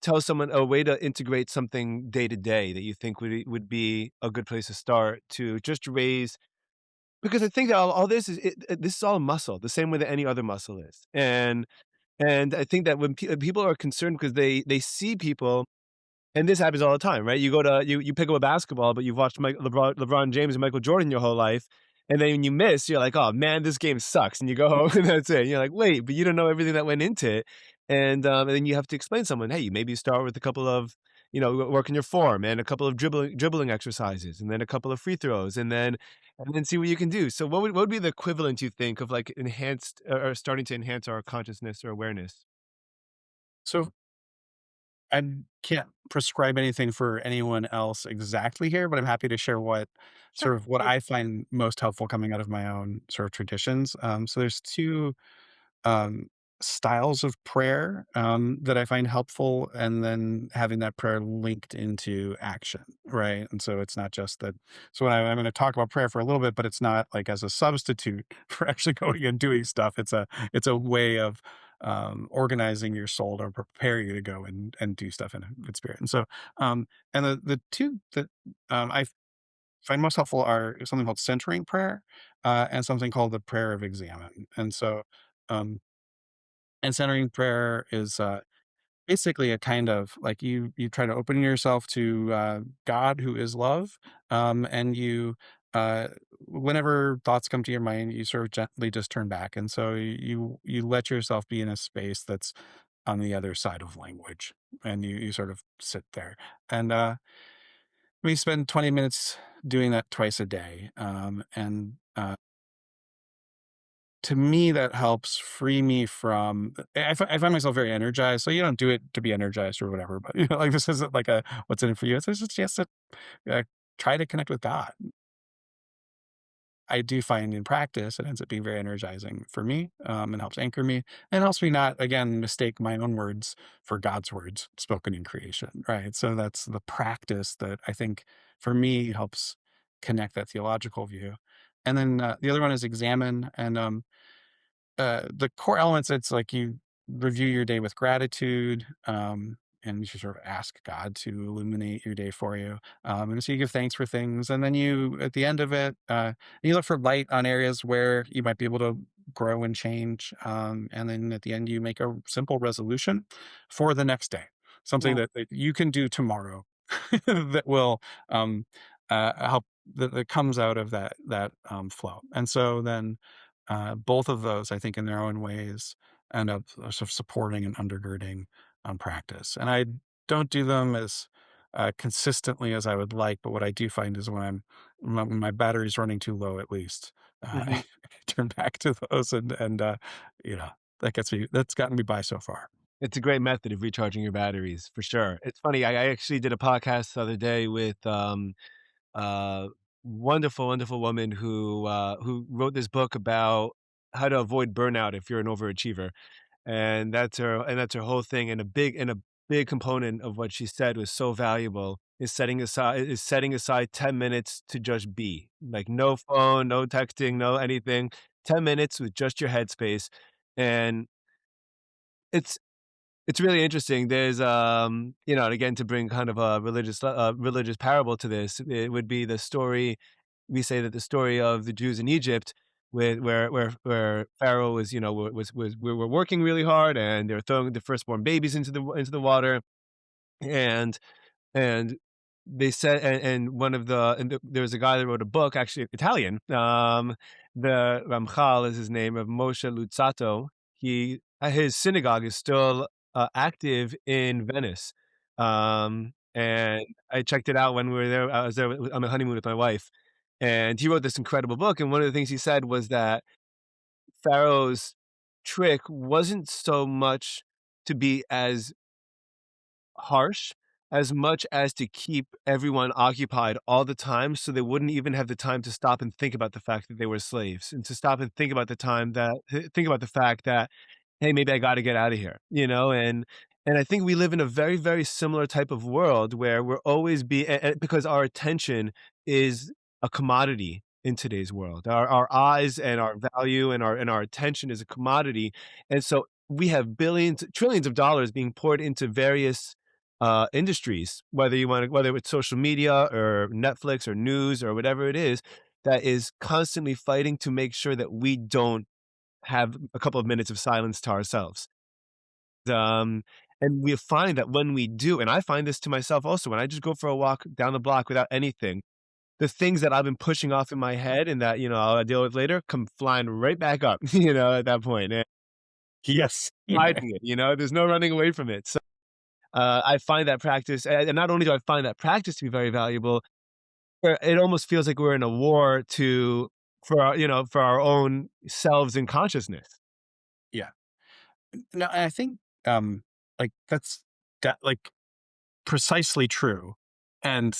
S1: tell someone a way to integrate something day to day that you think would be a good place to start to just raise, because I think that all this this is all muscle, the same way that any other muscle is. And I think that when people are concerned because they see people, and this happens all the time, right? You pick up a basketball, but you've watched LeBron James and Michael Jordan your whole life, And then when you miss, you're like, "Oh, man, this game sucks," and you go home, and that's it. You're like, "Wait, but you don't know everything that went into it." And then you have to explain to someone, "Hey, you maybe start with a couple of, work on your form and a couple of dribbling exercises, and then a couple of free throws, and then see what you can do." So what would be the equivalent, you think, of, like, enhanced or starting to enhance our consciousness or awareness?
S2: So I can't prescribe anything for anyone else exactly here, but I'm happy to share
S1: Sure,
S2: what
S1: sure.
S2: I find most helpful coming out of my own sort of traditions. So there's two um, styles of prayer that I find helpful, and then having that prayer linked into action, right? And so it's not just that. So I'm going to talk about prayer for a little bit, but it's not like as a substitute for actually going and doing stuff. It's a way of organizing your soul to prepare you to go and do stuff in a good spirit. And so and the two that I find most helpful are something called centering prayer and something called the prayer of examine. And so um, and centering prayer is, basically a kind of like you try to open yourself to, God who is love, and uh, whenever thoughts come to your mind, you sort of gently just turn back, and so you let yourself be in a space that's on the other side of language, and you sort of sit there, and, we spend 20 minutes doing that twice a day, to me, that helps free me from I find myself very energized, so you don't do it to be energized or whatever, but, like, this isn't like a "What's in it for you?" It's just a chance to, uh, try to connect with God. I do find in practice, it ends up being very energizing for me, and helps anchor me, and helps me not, again, mistake my own words for God's words spoken in creation, right? So that's the practice that I think, for me, helps connect that theological view. And then, the other one is examine, and, the core elements, it's like you review your day with gratitude, and you should sort of ask God to illuminate your day for you. And so you give thanks for things. And then you, at the end of it, you look for light on areas where you might be able to grow and change. And then at the end, you make a simple resolution for the next day, something
S1: Well,
S2: that you can do tomorrow that will help, that comes out of that flow. And so then both of those, I think, in their own ways, end up sort of supporting and undergirding on practice. And I don't do them as consistently as I would like, but what I do find is when my battery's running too low, at least,
S1: mhm.
S2: I turn back to those, and you know that's gotten me by so far.
S1: It's a great method of recharging your batteries, for sure. It's funny, I actually did a podcast the other day with, uh, wonderful, wonderful woman who wrote this book about how to avoid burnout if you're an overachiever. And that's her whole thing, and a big component of what she said was so valuable is setting aside 10 minutes to just be. Like, no phone, no texting, no anything. 10 minutes with just your headspace, and it's it's really interesting. There's, and again, to bring kind of a religious parable to this, it would be the story. We say that the story of the Jews in Egypt, with where Pharaoh was, we were working really hard, and they were throwing the firstborn babies into the water, and and they said, and there was a guy that wrote a book, actually Italian, the Ramchal is his name, of Moshe Luzzatto. His synagogue is still, active in Venice, and I checked it out when we were there. I was there on a honeymoon with my wife, and he wrote this incredible book, and one of the things he said was that Pharaoh's trick wasn't so much to be as harsh, as much as to keep everyone occupied all the time, so they wouldn't even have the time to stop and think about the fact that they were slaves, and to stop and think about the fact that, "Hey, maybe I gotta get out of here," you know? And I think we live in a very, very similar type of world where we're always because our attention is a commodity in today's world. Our eyes and our value and our attention is a commodity, and so we have billions, trillions of dollars being poured into various, industries, whether it's social media or Netflix or news or whatever it is, that is constantly fighting to make sure that we don't have a couple of minutes of silence to ourselves. Um, and we find that when we do, and I find this to myself also, when I just go for a walk down the block without anything, the things that I've been pushing off in my head and that, I'll deal with later come flying right back up, at that point, and
S2: Yes.
S1: hiding it, there's no running away from it. So, I find that practice, and not only do I find that practice to be very valuable, it almost feels like we're in a war for our own selves and consciousness.
S2: Yeah. No, and I think, that's like, precisely true. And,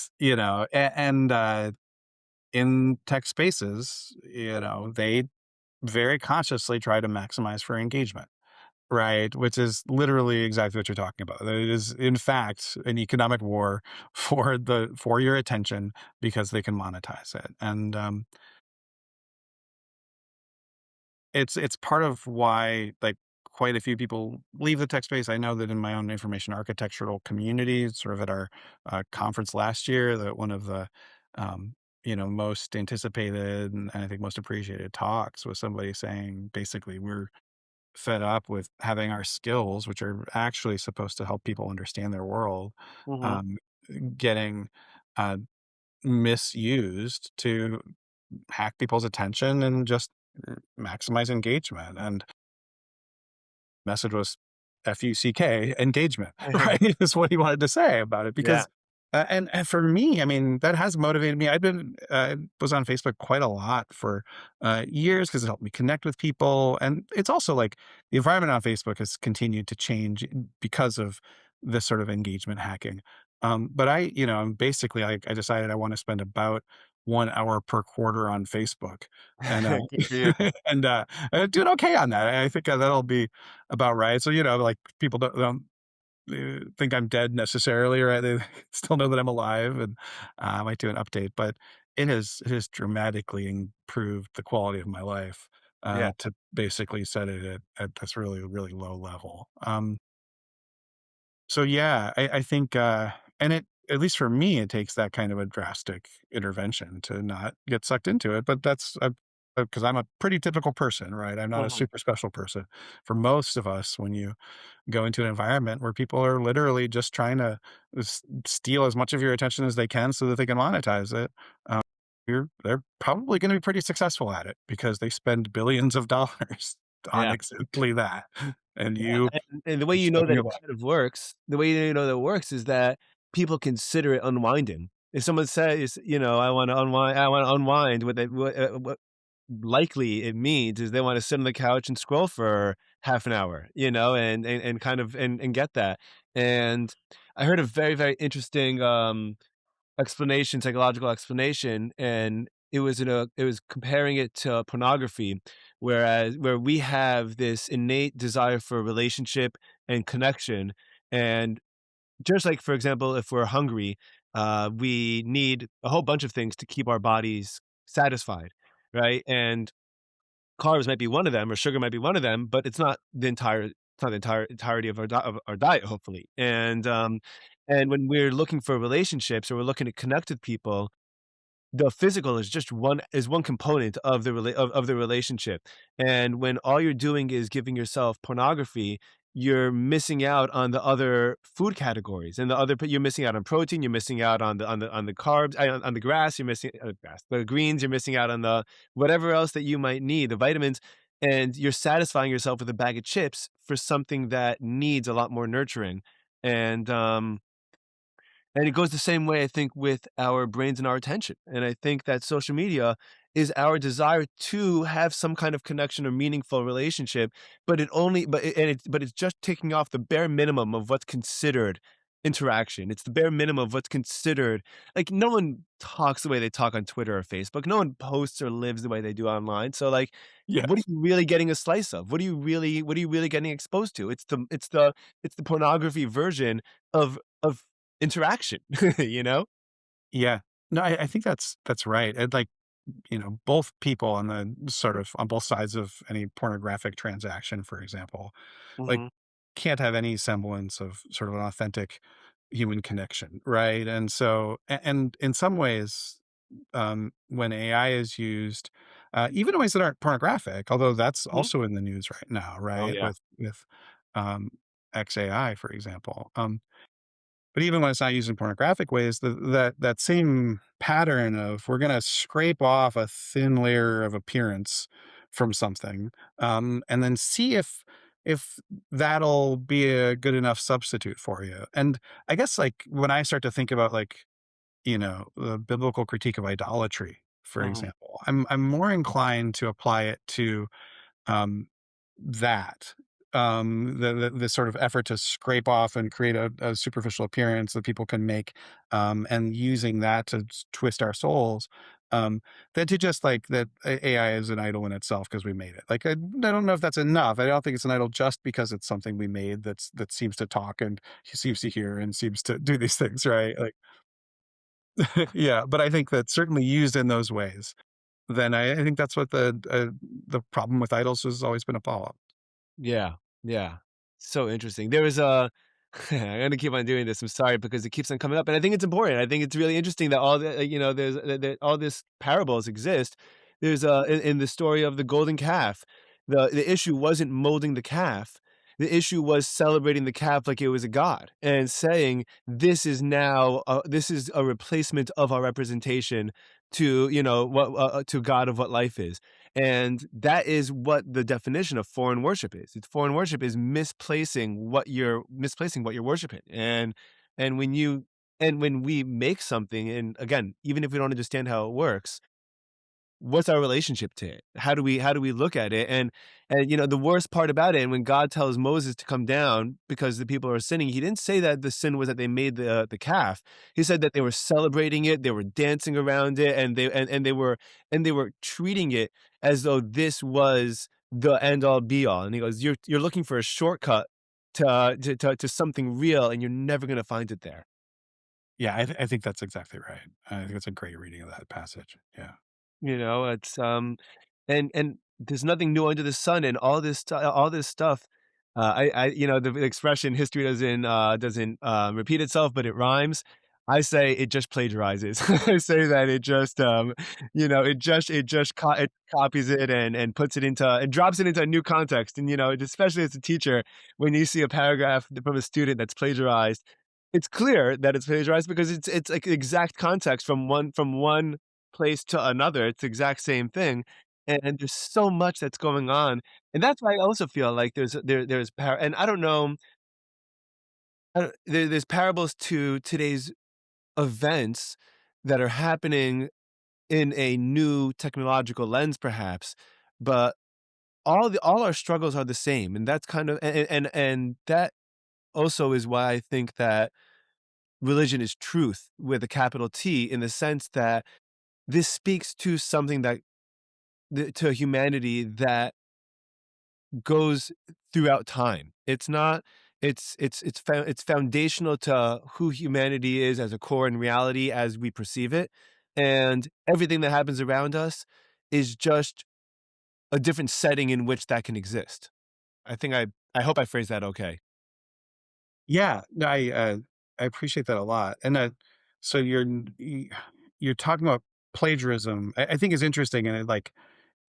S2: in tech spaces, they very consciously try to maximize for engagement, right? Which is literally exactly what you're talking about. It is, in fact, an economic war for your attention because they can monetize it. And it's part of why, like, quite a few people leave the tech space. I know that in my own information architectural community, sort of at our conference last year, that one of the um, most anticipated and I think most appreciated talks was somebody saying basically we're fed up with having our skills, which are actually supposed to help people understand their world,
S1: Mhm.
S2: um, getting uh, misused to hack people's attention and just maximize engagement. And message was FUCK, engagement, right? Is what he wanted to say about it.
S1: Yeah,
S2: Because, and for me, I mean, that has motivated me. I've been, was on Facebook quite a lot for years because it helped me connect with people. And it's also like the environment on Facebook has continued to change because of this sort of engagement hacking. But basically, I decided I want to spend about 1 hour per quarter on Facebook, and
S1: good for you.
S2: and doing okay on that. I think that'll be about right. So, like people don't think I'm dead necessarily, right? They still know that I'm alive, and I might do an update, but it has dramatically improved the quality of my life
S1: Yeah,
S2: to basically set it at this really, really low level. So yeah, I think, and it at least for me, it takes that kind of a drastic intervention to not get sucked into it. But that's because I'm a pretty typical person, right? I'm not a
S1: mhm,
S2: super special person. For most of us, when you go into an environment where people are literally just trying to steal as much of your attention as they can so that they can monetize it, um, they're probably going to be pretty successful at it because they spend billions of dollars on
S1: yeah.
S2: exactly that, and
S1: Yeah,
S2: you
S1: and the way
S2: are
S1: you know
S2: spending
S1: that
S2: your
S1: it
S2: life.
S1: kind of works, the way you know that it works is that people consider it unwinding. If someone says, I wanna unwind," what likely it means is they wanna sit on the couch and scroll for half an hour, and kind of and get that. And I heard a very, very interesting, psychological explanation, and it was comparing it to pornography, where we have this innate desire for relationship and connection, and just like, for example, if we're hungry, we need a whole bunch of things to keep our bodies satisfied, right? And carbs might be one of them, or sugar might be one of them, but it's not the entirety of of our diet, hopefully. And when we're looking for relationships or we're looking to connect with people, the physical is just one component of the relationship, and when all you're doing is giving yourself pornography, you're missing out on the other food categories, and you're missing out on protein, you're missing out on the carbs, on the grass, you're missing grass, the greens, you're missing out on the whatever else that you might need, the vitamins, and you're satisfying yourself with a bag of chips for something that needs a lot more nurturing, and, and it goes the same way, I think, with our brains and our attention. And I think that social media is our desire to have some kind of connection or meaningful relationship, but it only, but it's just taking off the bare minimum of what's considered interaction. It's the bare minimum of what's considered, like, no one talks the way they talk on Twitter or Facebook. No one posts or lives the way they do online. So, like, what are
S2: Yes.
S1: you really getting a slice of? What are you really getting exposed to? It's the pornography version of interaction, you know?
S2: Yeah. No, I think that's right. And like, both people on the sort of on both sides of any pornographic transaction, for example, like
S1: Mhm,
S2: can't have any semblance of sort of an authentic human connection, right? And so, and in some ways, when AI is used, even in ways that aren't pornographic, although that's
S1: mhm.
S2: also in the news right now,
S1: Oh,
S2: right?
S1: yeah.
S2: With um, XAI, for example. But even when it's not used in pornographic ways, that same pattern of we're gonna scrape off a thin layer of appearance from something, and then see if that'll be a good enough substitute for you. And I guess, like, when I start to think about, like, the biblical critique of idolatry, for
S1: Mhm.
S2: example, I'm more inclined to apply it to um, that the sort of effort to scrape off and create a superficial appearance that people can make, and using that to twist our souls, than to just like that AI is an idol in itself because we made it. Like, I don't know if that's enough. I don't think it's an idol just because it's something we made that seems to talk and seems to hear and seems to do these things, right? Like, yeah, but I think that certainly used in those ways, then I think that's what the problem with idols has always been about.
S1: Yeah, yeah. So interesting. There was a I'm gonna keep on doing this, I'm sorry, because it keeps on coming up, and I think it's important. I think it's really interesting that all the there's that all these parables exist. There's in the story of the golden calf, the issue wasn't molding the calf. The issue was celebrating the calf like it was a god and saying, "This is now this is a replacement of our representation to, what to God of what life is." And that is what the definition of foreign worship is. It's foreign worship is misplacing what you're worshiping. And when you and when we make something, and again, even if we don't understand how it works, what's our relationship to it? How do we look at it? And the worst part about it, and when God tells Moses to come down because the people are sinning, he didn't say that the sin was that they made the calf. He said that they were celebrating it, they were dancing around it, and they were treating it as though this was the end all be all. And he goes, you're looking for a shortcut to something real, and you're never gonna find it there.
S2: Yeah, I think that's exactly right. I think it's a great reading of that passage. Yeah.
S1: It's and there's nothing new under the sun, and all this stuff. The expression "history doesn't repeat itself, but it rhymes." I say it just plagiarizes. I say that it just it copies it and puts it into and drops it into a new context. And especially as a teacher, when you see a paragraph from a student that's plagiarized, it's clear that it's plagiarized because it's like exact context from one place to another. It's the exact same thing, and there's so much that's going on, and that's why I also feel like there's and I don't know, there's parables to today's events that are happening in a new technological lens, perhaps, but all our struggles are the same, and that's kind of and that also is why I think that religion is truth with a capital T, in the sense that this speaks to something to humanity that goes throughout time. It's not it's foundational to who humanity is as a core in reality as we perceive it, and everything that happens around us is just a different setting in which that can exist. I hope I phrased that okay.
S2: Yeah, no, I appreciate that a lot. And so you're talking about plagiarism. I think is interesting, and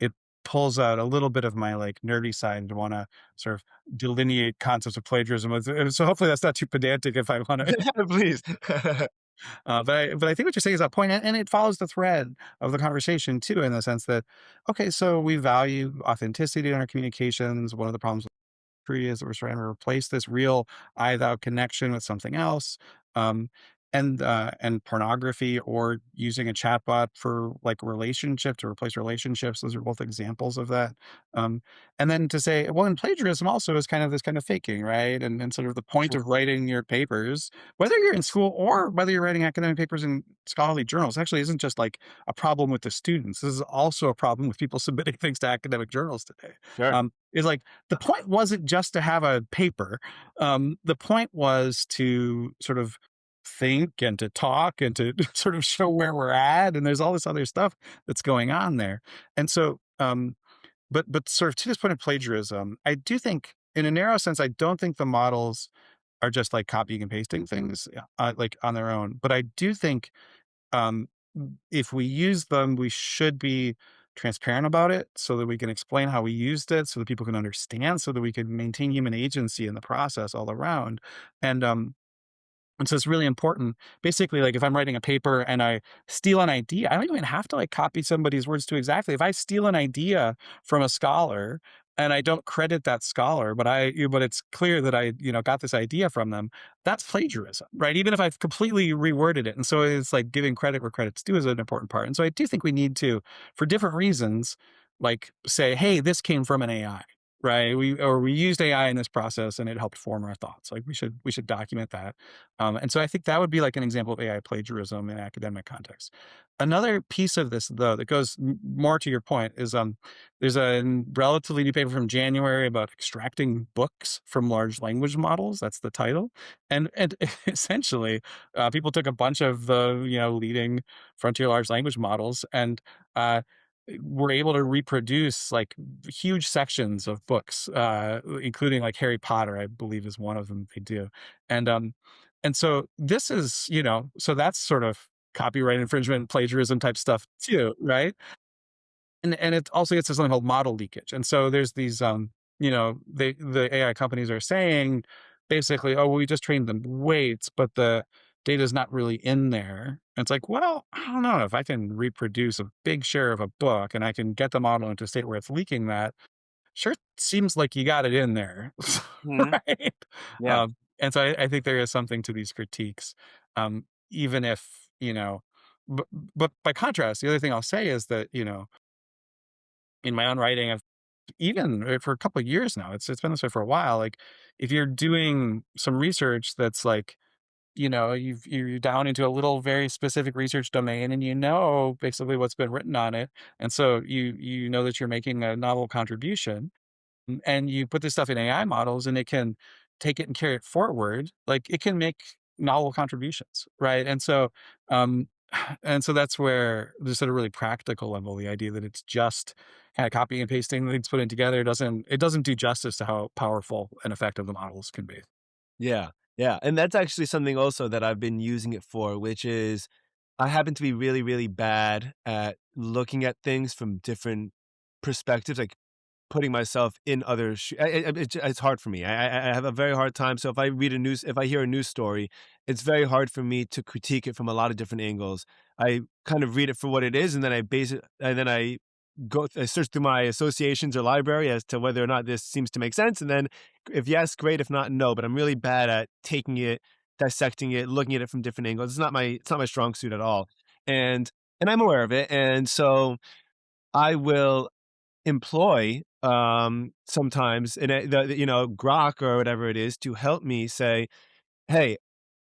S2: it pulls out a little bit of my like nerdy side to want to sort of delineate concepts of plagiarism. So hopefully that's not too pedantic if I want to.
S1: Please.
S2: But I think what you're saying is that point, and it follows the thread of the conversation too, in the sense that, okay, so we value authenticity in our communications. One of the problems is that we're trying to replace this real I thou connection with something else. Um, and pornography, or using a chatbot for like relationship to replace relationships. Those are both examples of that. Um, and then to say, well, and plagiarism also is kind of this kind of faking, right? And sort of the point of writing your papers, whether you're in school or whether you're writing academic papers in scholarly journals, actually isn't just like a problem with the students. This is also a problem with people submitting things to academic journals today.
S1: Sure.
S2: Is like the point wasn't just to have a paper. The point was to sort of think and to talk and to sort of show where we're at. And there's all this other stuff that's going on there. And so, but sort of to this point of plagiarism, I do think, in a narrow sense, I don't think the models are just like copying and pasting things, like on their own. But I do think, um, if we use them, we should be transparent about it so that we can explain how we used it, so that people can understand, so that we can maintain human agency in the process all around. And And so it's really important. Basically, like if I'm writing a paper and I steal an idea, I don't even have to like copy somebody's words too exactly. If I steal an idea from a scholar and I don't credit that scholar, but it's clear that I got this idea from them, that's plagiarism, right? Even if I've completely reworded it. And so it's like giving credit where credit's due is an important part. And so I do think we need to, for different reasons, like say, hey, this came from an AI. Right. We used AI in this process and it helped form our thoughts. Like we should document that, and so I think that would be like an example of AI plagiarism in academic context. Another piece of this, though, that goes more to your point is there's a relatively new paper from January about extracting books from large language models. That's the title, and essentially, people took a bunch of the leading frontier large language models and were able to reproduce like huge sections of books, including like Harry Potter, I believe is one of them they do, and so this is, so that's sort of copyright infringement, plagiarism type stuff too, right? And it also gets to something called model leakage. And so there's these, the AI companies are saying basically, oh, we just trained them weights, but the data is not really in there. And it's like, well, I don't know if I can reproduce a big share of a book and I can get the model into a state where it's leaking that. Sure seems like you got it in there,
S1: Mhm.
S2: right?
S1: Yeah.
S2: And so I think there is something to these critiques, even if, but by contrast, the other thing I'll say is that, in my own writing, I've even for a couple of years now, it's been this way for a while. Like, if you're doing some research that's like, you're down into a little very specific research domain, and basically what's been written on it, and so you know that you're making a novel contribution and you put this stuff in AI models and it can take it and carry it forward, like it can make novel contributions, right? Um, and so that's where, just at a really practical level, the idea that it's just kind of copying and pasting things put in together doesn't do justice to how powerful and effective the models can be.
S1: Yeah, yeah, and that's actually something also that I've been using it for, which is I happen to be really, really bad at looking at things from different perspectives, like putting myself in other it's hard for me. I have a very hard time, so if I hear a news story, it's very hard for me to critique it from a lot of different angles. I kind of read it for what it is, and then I base it and then I search through my associations or library as to whether or not this seems to make sense, and then if yes, great, if not, no, but I'm really bad at taking it, dissecting it, looking at it from different angles. It's not my strong suit at all, and I'm aware of it, and so I will employ, sometimes and, Grok or whatever it is to help me say, "Hey,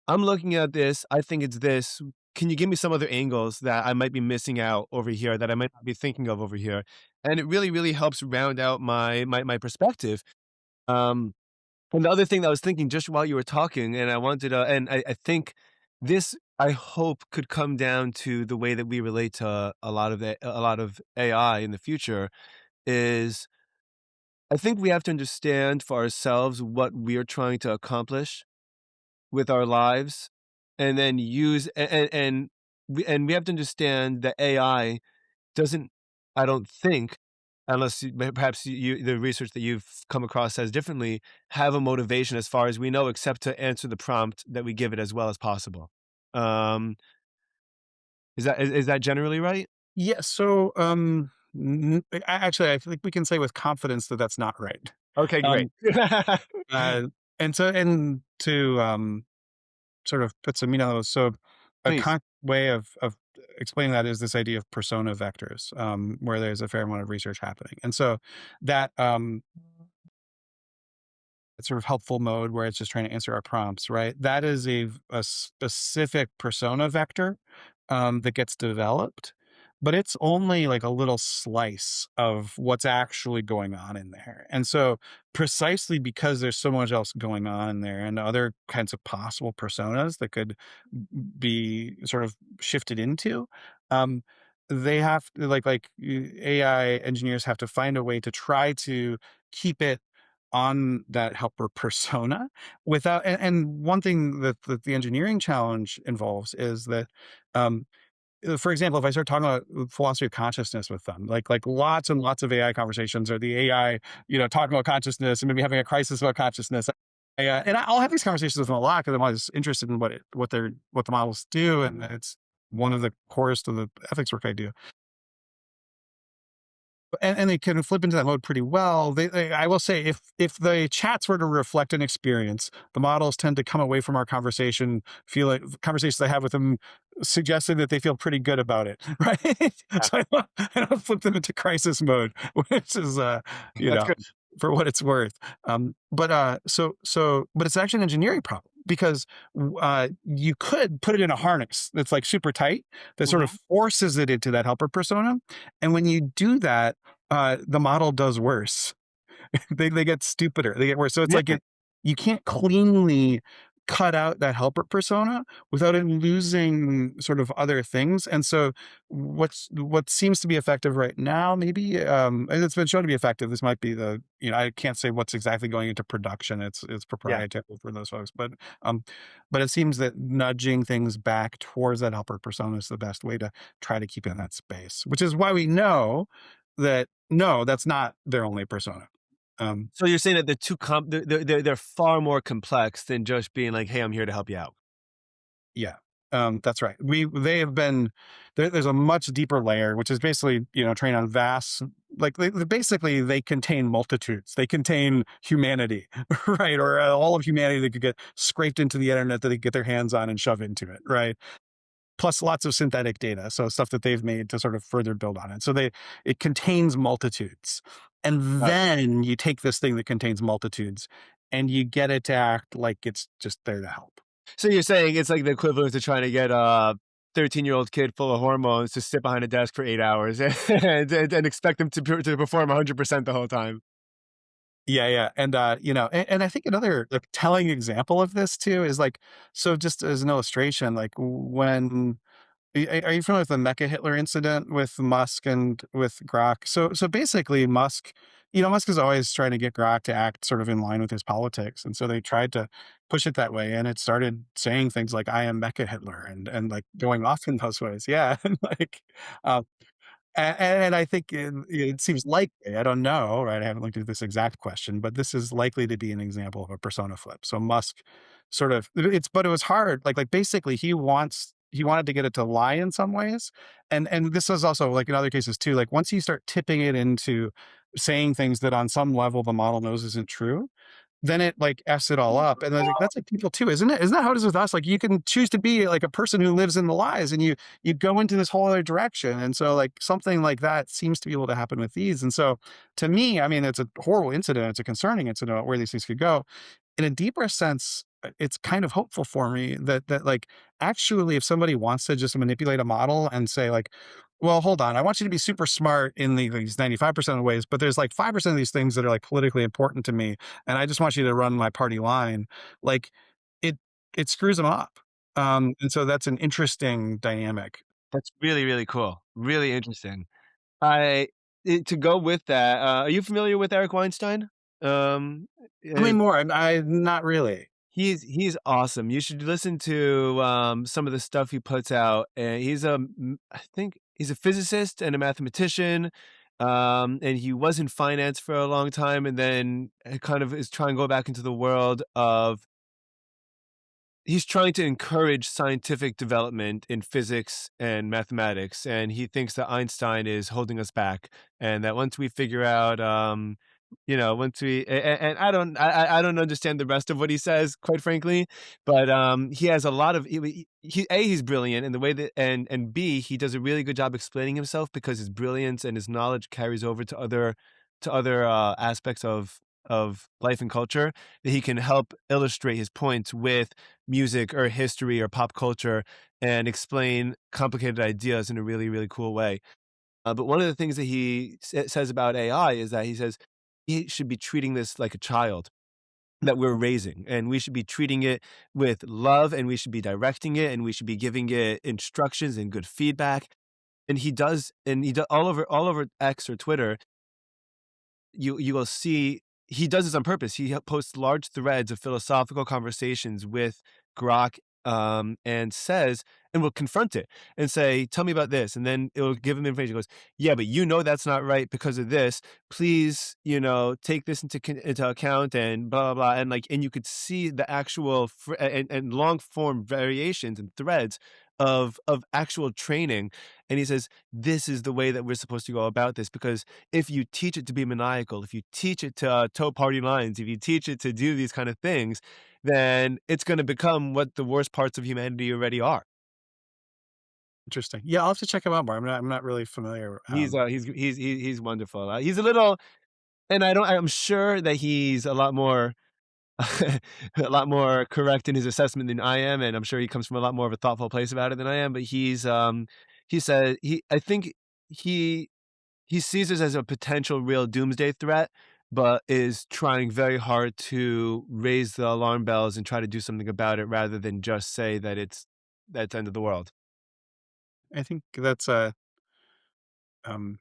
S1: I'm looking at this, I think it's this. Can you give me some other angles that I might be missing out over here, that I might not be thinking of over here?" And it really, really helps round out my perspective. Um, and the other thing that I was thinking just while you were talking, and I wanted to and I think this, I hope, could come down to the way that we relate to a lot of AI in the future, is I think we have to understand for ourselves what we're trying to accomplish with our lives, and then use and we have to understand that AI doesn't, I don't think, unless perhaps the research that you've come across says differently, have a motivation as far as we know, except to answer the prompt that we give it as well as possible. Um, is that generally right?
S2: Yeah. So, actually, I think we can say with confidence that that's not right.
S1: Okay, great.
S2: Um, uh, and to sort of put some meat on those. So a
S1: Please.
S2: way of explaining that is this idea of persona vectors, where there's a fair amount of research happening. And so that sort of helpful mode where it's just trying to answer our prompts, right? That is a specific persona vector that gets developed, but it's only like a little slice of what's actually going on in there. And so, precisely because there's so much else going on in there and other kinds of possible personas that could be sort of shifted into, um, they have to, AI engineers have to find a way to try to keep it on that helper persona without, and one thing that the engineering challenge involves is that, um, for example, if I start talking about philosophy of consciousness with them, like lots and lots of AI conversations, or the AI, talking about consciousness and maybe having a crisis about consciousness. I'll have these conversations with them a lot because I'm always interested in what the models do, and it's one of the cores of the ethics work I do. And they can flip into that mode pretty well. I will say, if the chats were to reflect an experience, the models tend to come away from our conversation, feel like conversations I have with them suggested that they feel pretty good about it, right?
S1: Yeah,
S2: So I don't flip them into crisis mode, which is, you
S1: that's
S2: know,
S1: good.
S2: for what it's worth. But it's actually an engineering problem because you could put it in a harness that's like super tight that sort of
S1: Mhm.
S2: forces it into that helper persona, and when you do that, the model does worse. They get stupider, they get worse. So it's like
S1: Really?
S2: you can't cleanly cut out that helper persona without it losing sort of other things. And so what seems to be effective right now, maybe, and it's been shown to be effective. This might be I can't say what's exactly going into production. It's
S1: Yeah.
S2: proprietary for those folks, um, but it seems that nudging things back towards that helper persona is the best way to try to keep in that space, which is why we know that no, that's not their only persona. Um,
S1: So you're saying that they're too they're far more complex than just being like, "Hey, I'm here to help you out."
S2: yeah, that's right. They have been there's a much deeper layer, which is basically trained on vast, like basically they contain multitudes. They contain humanity, right, or all of humanity that could get scraped into the internet that they get their hands on and shove into it, right? Plus lots of synthetic data, so stuff that they've made to sort of further build on it. So it contains multitudes. And
S1: Got it.
S2: then you take this thing that contains multitudes and you get it to act like it's just there to help.
S1: So you're saying it's like the equivalent to trying to get a 13-year-old kid full of hormones to sit behind a desk for 8 hours and expect them to perform 100% the whole time.
S2: Yeah, yeah. And I think another like telling example of this too is like, so just as an illustration, like when are you familiar with the Mecha Hitler incident with Musk and with Grok? So basically, Musk is always trying to get Grok to act sort of in line with his politics, and so they tried to push it that way, and it started saying things like "I am Mecha Hitler" and like going off in those ways. Yeah, and like, um, and I think it seems likely, I don't know, right? I haven't looked at this exact question, but this is likely to be an example of a persona flip. So Musk sort of but it was hard. Like basically he wanted to get it to lie in some ways. And this is also like in other cases too, like once you start tipping it into saying things that on some level the model knows isn't true, then it like F's it all up. And I was like, that's like people too, isn't it? Isn't that how it is with us? Like you can choose to be like a person who lives in the lies and you go into this whole other direction. And so like something like that seems to be able to happen with these. And so to me, I mean, it's a horrible incident. It's a concerning incident about where these things could go. In a deeper sense, it's kind of hopeful for me that like actually if somebody wants to just manipulate a model and say like, well, hold on, I want you to be super smart in these 95% of the ways, but there's like 5% of these things that are like politically important to me, and I just want you to run my party line. Like it it screws them up. And so that's an interesting dynamic.
S1: That's really, really cool. Really interesting. I to go with that, are you familiar with Eric Weinstein? Um,
S2: Tell me
S1: eh,
S2: more. I not really.
S1: he's awesome. You should listen to, some of the stuff he puts out, and I think he's a physicist and a mathematician, and he was in finance for a long time, and then, kind of is trying to go back into the world of he's trying to encourage scientific development in physics and mathematics, and he thinks that Einstein is holding us back, and that once we figure out, once we and I don't understand the rest of what he says, quite frankly, but he has a lot of he's brilliant in the way that and B he does a really good job explaining himself because his brilliance and his knowledge carries over to other aspects of life and culture that he can help illustrate his points with music or history or pop culture and explain complicated ideas in a really, really cool way. But one of the things that he says about AI is that he says he should be treating this like a child that we're raising, and we should be treating it with love, and we should be directing it, and we should be giving it instructions and good feedback. And he does all over X or Twitter. You will see he does this on purpose. He posts large threads of philosophical conversations with Grok and says, and will confront it and say, "Tell me about this," and then it'll give him information. It goes, "Yeah, but you know that's not right because of this. Please, take this into account," and blah blah blah, and like, and you could see the actual and long form variations and threads of actual training. And he says, "This is the way that we're supposed to go about this, because if you teach it to be maniacal, if you teach it to toe party lines, if you teach it to do these kind of things, then it's going to become what the worst parts of humanity already are."
S2: Interesting. Yeah, I'll have to check him out more. I'm not really familiar.
S1: He's wonderful. He's a little, and I'm sure that he's a lot more a lot more correct in his assessment than I am, and I'm sure he comes from a lot more of a thoughtful place about it than I am. But he said I think he he sees this as a potential real doomsday threat, but is trying very hard to raise the alarm bells and try to do something about it rather than just say that that's the end of the world.
S2: I think that's um,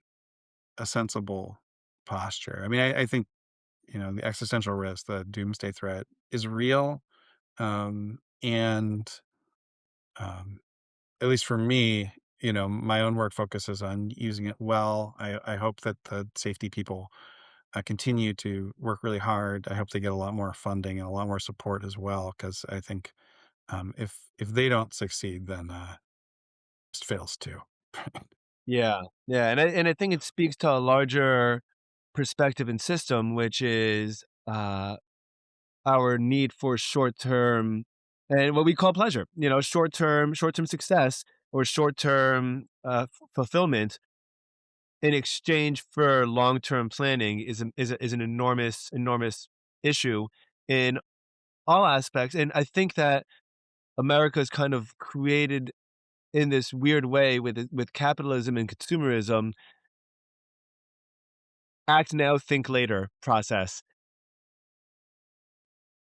S2: a sensible posture. I mean, I think, the existential risk, the doomsday threat is real. And um, at least for me, my own work focuses on using it well. I hope that the safety people continue to work really hard. I hope they get a lot more funding and a lot more support as well, because I think if they don't succeed, then it fails too.
S1: Yeah, yeah, and I think it speaks to a larger perspective and system, which is, our need for short-term and what we call pleasure, short-term success or short-term, fulfillment in exchange for long-term planning is an enormous issue in all aspects. And I think that America's kind of created in this weird way with capitalism and consumerism, act now, think later process.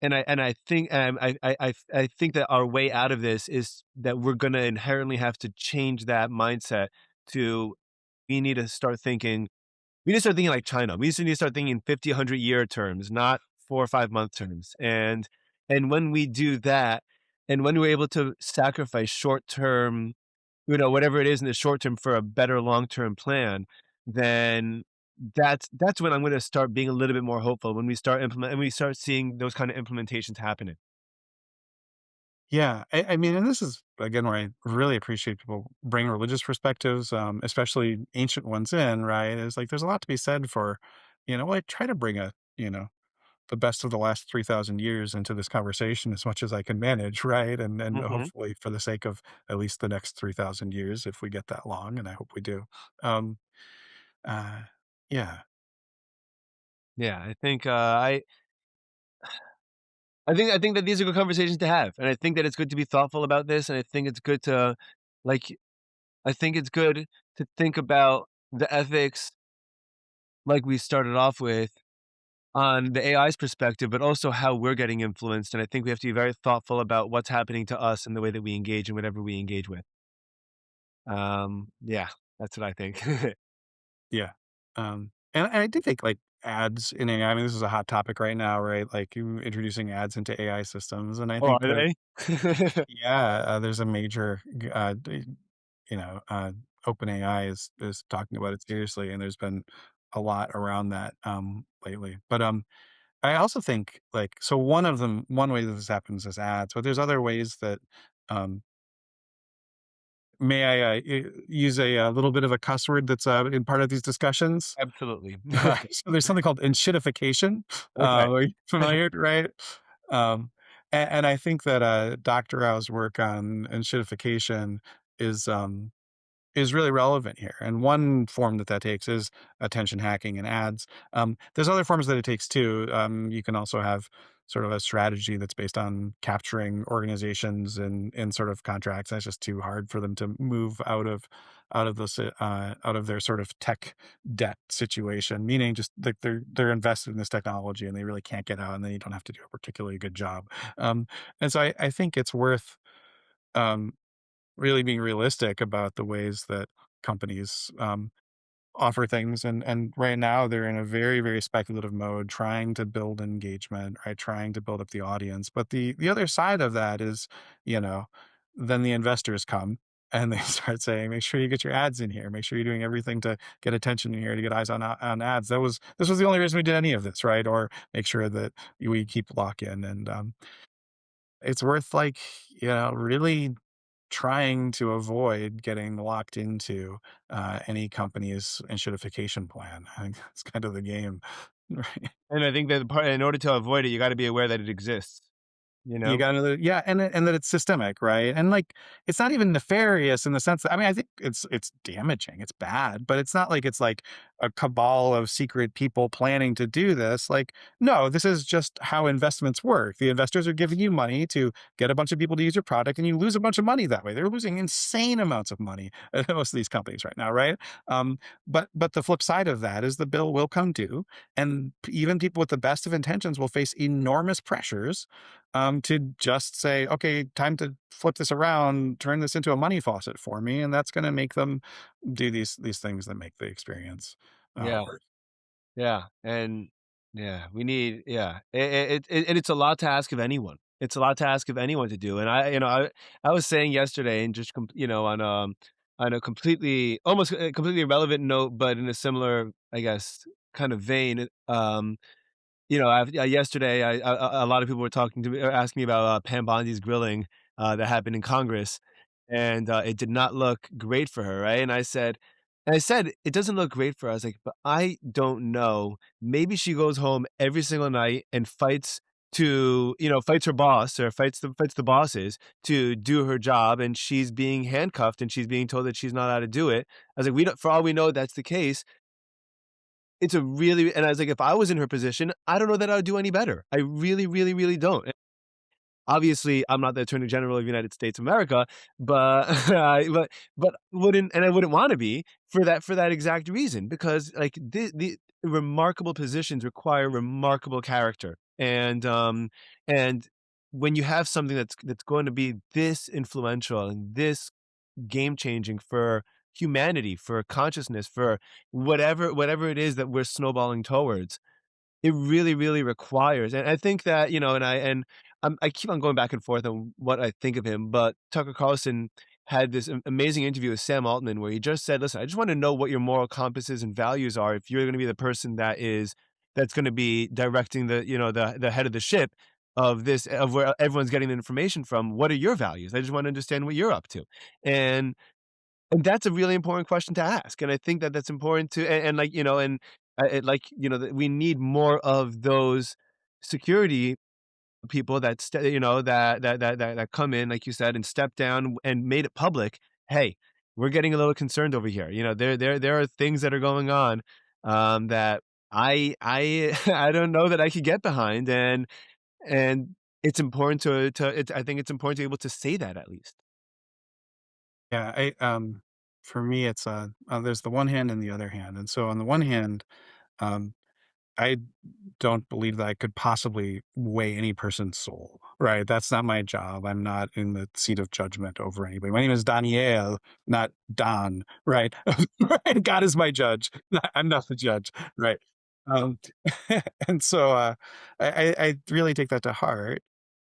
S1: And I think that our way out of this is that we're gonna inherently have to change that mindset to we need to start thinking we need to start thinking like China. We need to start thinking 50, 100-year terms, not 4 or 5-month terms. And when we do that, and when we're able to sacrifice short term, whatever it is in the short term for a better long-term plan, then that's when I'm gonna start being a little bit more hopeful when we start seeing those kind of implementations happening.
S2: Yeah, I mean, and this is again where I really appreciate people bring religious perspectives, especially ancient ones in, right? Is like there's a lot to be said for, well, I try to bring the best of the last 3,000 years into this conversation as much as I can manage, right? And
S1: Mhm.
S2: hopefully for the sake of at least the next 3,000 years, if we get that long, and I hope we do. Um, uh, yeah,
S1: Yeah, I think that these are good conversations to have, and I think that it's good to be thoughtful about this, and I think it's good to, like I think it's good to think about the ethics like we started off with on the AI's perspective, but also how we're getting influenced, and I think we have to be very thoughtful about what's happening to us and the way that we engage in whatever we engage with. Yeah, that's what I think.
S2: yeah. And I do think like ads in AI. I mean, this is a hot topic right now, right? Like you introducing ads into AI systems, and I
S1: Oh, are
S2: think that
S1: they?
S2: yeah, there's a major, OpenAI is talking about it seriously, and there's been a lot around that lately. But I also think like so one way that this happens is ads, but there's other ways that um, may I use a little bit of a cuss word that's in part of these discussions?
S1: Absolutely.
S2: So there's something called enshittification.
S1: Okay.
S2: Are you familiar, right? Um, and I think that Dr. Rao's work on enshittification is um, is really relevant here. And one form that that takes is attention hacking and ads. There's other forms that it takes too. You can also have sort of a strategy that's based on capturing organizations and sort of contracts. That's just too hard for them to move out of their sort of tech debt situation. Meaning, just like they're invested in this technology and they really can't get out, and then you don't have to do a particularly good job. And so I think it's worth. Um, really being realistic about the ways that companies offer things, and right now they're in a very, very speculative mode trying to build engagement, right, trying to build up the audience. But the other side of that is, you know, then the investors come and they start saying, make sure you get your ads in here, make sure you're doing everything to get attention in here, to get eyes on ads. This was the only reason we did any of this, right? Or make sure that we keep lock in. And it's worth, like, really trying to avoid getting locked into any company's enshittification plan. I think that's kind of the game, right?
S1: And I think that part in order to avoid it, you gotta be aware that it exists, you
S2: You
S1: know?
S2: gotta, yeah, and that it's systemic, right? And, like, it's not even nefarious in the sense that, I mean, I think it's damaging, it's bad, but it's not like it's like a cabal of secret people planning to do this. Like, no, this is just how investments work. The investors are giving you money to get a bunch of people to use your product, and you lose a bunch of money that way. They're losing insane amounts of money at most of these companies right now, right? But the flip side of that is the bill will come due, and even people with the best of intentions will face enormous pressures to just say, okay, time to flip this around, turn this into a money faucet for me, and that's going to make them do these things that make the experience
S1: Yeah.
S2: worse.
S1: Yeah, and yeah, we need yeah, and it's a lot to ask of anyone. It's a lot to ask of anyone to do, and I was saying yesterday and just on a completely almost completely irrelevant note, but in a similar, I guess, kind of vein, yesterday, a lot of people were talking to me or asking me about, Pam Bondi's grilling, that happened in Congress, and, it did not look great for her, right? And I said, "It doesn't look great for her." I was like, "But I don't know. Maybe she goes home every single night and fights her boss or fights the bosses to do her job, and she's being handcuffed, and she's being told that she's not allowed to do it." I was like, "We don't for all we know, that's the case." It's a really and I was like, "If I was in her position, I don't know that I would do any better. I really, really, really don't." Obviously, I'm not the Attorney General of the United States of America, but I wouldn't wanna be for that exact reason because, like, the remarkable positions require remarkable character, and when you have something that's going to be this influential and this game changing for humanity, for consciousness, for whatever it is that we're snowballing towards, it really, really requires and I think that, I keep on going back and forth on what I think of him, but Tucker Carlson had this amazing interview with Sam Altman where he just said, "Listen, I just wanna know what your moral compasses and values are if you're gonna be the person that's gonna be directing the head of the ship of where everyone's getting the information from. What are your values? I just wanna understand what you're up to." And and that's a really important question to ask, and I think that that's important to and, like, that we need more of those security people that that come in, like you said, and step down and made it public. "Hey, we're getting a little concerned over here." There are things that are going on, that I I don't know that I could get behind, and it's important I think it's important to be able to say that at least.
S2: Yeah, for me, it's there's the one hand and the other hand, and so on the one hand, um, I don't believe that I could possibly weigh any person's soul, right? That's not my job. I'm not in the seat of judgment over anybody. My name is Daniel, not Don, right? Right? God is my judge. I'm not the judge, right? Um, and so I really take that to heart.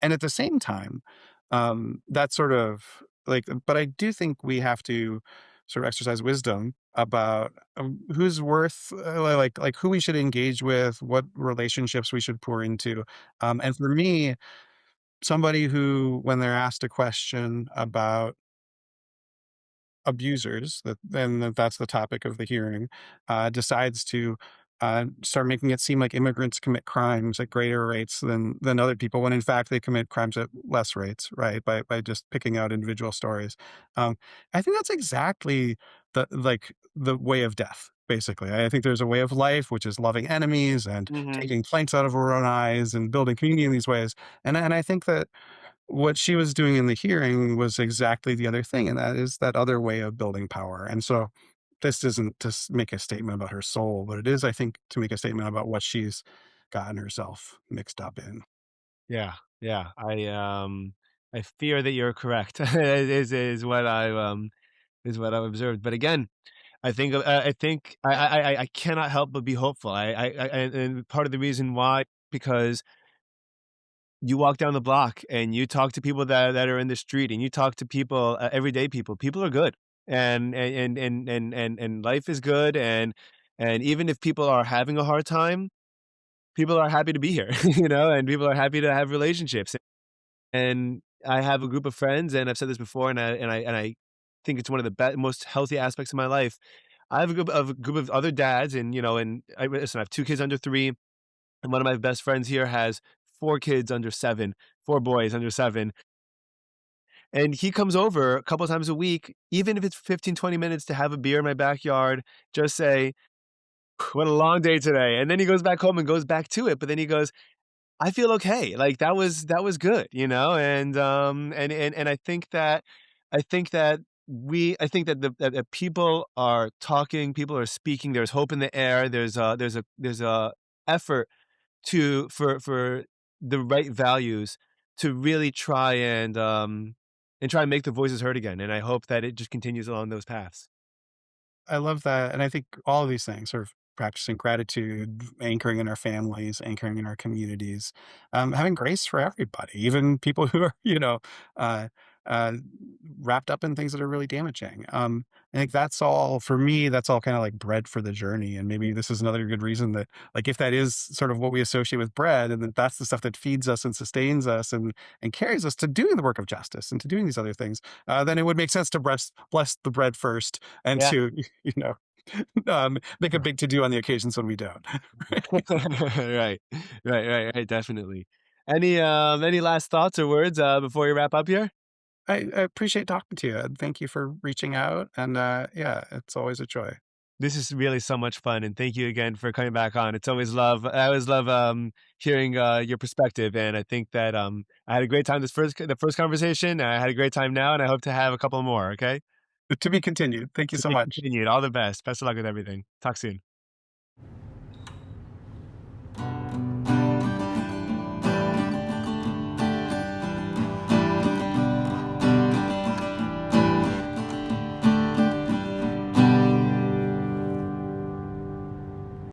S2: And at the same time, that sort of like, but I do think we have to sort of exercise wisdom about who's worth like who we should engage with, what relationships we should pour into. And for me, somebody who, when they're asked a question about abusers, that's the topic of the hearing, decides to start making it seem like immigrants commit crimes at greater rates than other people, when in fact they commit crimes at less rates, right? By just picking out individual stories. Um, I think that's exactly the way of death. Basically, I think there's a way of life which is loving enemies and
S1: Mhm.
S2: taking planks out of our own eyes and building community in these ways. And I think that what she was doing in the hearing was exactly the other thing, and that is that other way of building power. And so this isn't to make a statement about her soul, but it is, I think, to make a statement about what she's gotten herself mixed up in.
S1: Yeah, yeah. I fear that you're correct, is what I've observed. But again, I think I cannot help but be hopeful. And part of the reason why, because you walk down the block and you talk to people that are in the street and you talk to people, everyday people. People are good, and life is good, and even if people are having a hard time, people are happy to be here, you know, and people are happy to have relationships. And I have a group of friends, and I've said this before, and I think it's one of the most healthy aspects of my life. I have a group of other dads, and listen. I have 2 kids under 3, and one of my best friends here has 4 kids under 7, 4 boys under 7, and he comes over a couple times a week, even if it's 15, 20 minutes to have a beer in my backyard, just say, "What a long day today," and then he goes back home and goes back to it, but then he goes, "I feel okay, like, that was good," you know, and I think that that people are talking, people are speaking, there's hope in the air, there's a effort for the right values to really try and make the voices heard again, and I hope that it just continues along those paths.
S2: I love that, and I think all of these things, sort of practicing gratitude, anchoring in our families, anchoring in our communities, having grace for everybody, even people who are, uh, uh, wrapped up in things that are really damaging. I think that's all for me. That's all kind of like bread for the journey, and maybe this is another good reason that, like, if that is sort of what we associate with bread, and that that's the stuff that feeds us and sustains us and carries us to doing the work of justice and to doing these other things, then it would make sense to bless the bread first and
S1: Yeah.
S2: to you know, make a big to do on the occasions when we don't.
S1: Right. Right, definitely. Any last thoughts or words, before we wrap up here?
S2: I appreciate talking to you. And thank you for reaching out. And yeah, it's always a joy.
S1: This is really so much fun, and thank you again for coming back on. I always love, hearing, your perspective, and I think that, I had a great time the first conversation, and I had a great time now, and I hope to have a couple more, okay?
S2: To be continued. Thank you
S1: To
S2: so
S1: be
S2: much.
S1: continued. All the best. Best of luck with everything. Talk soon.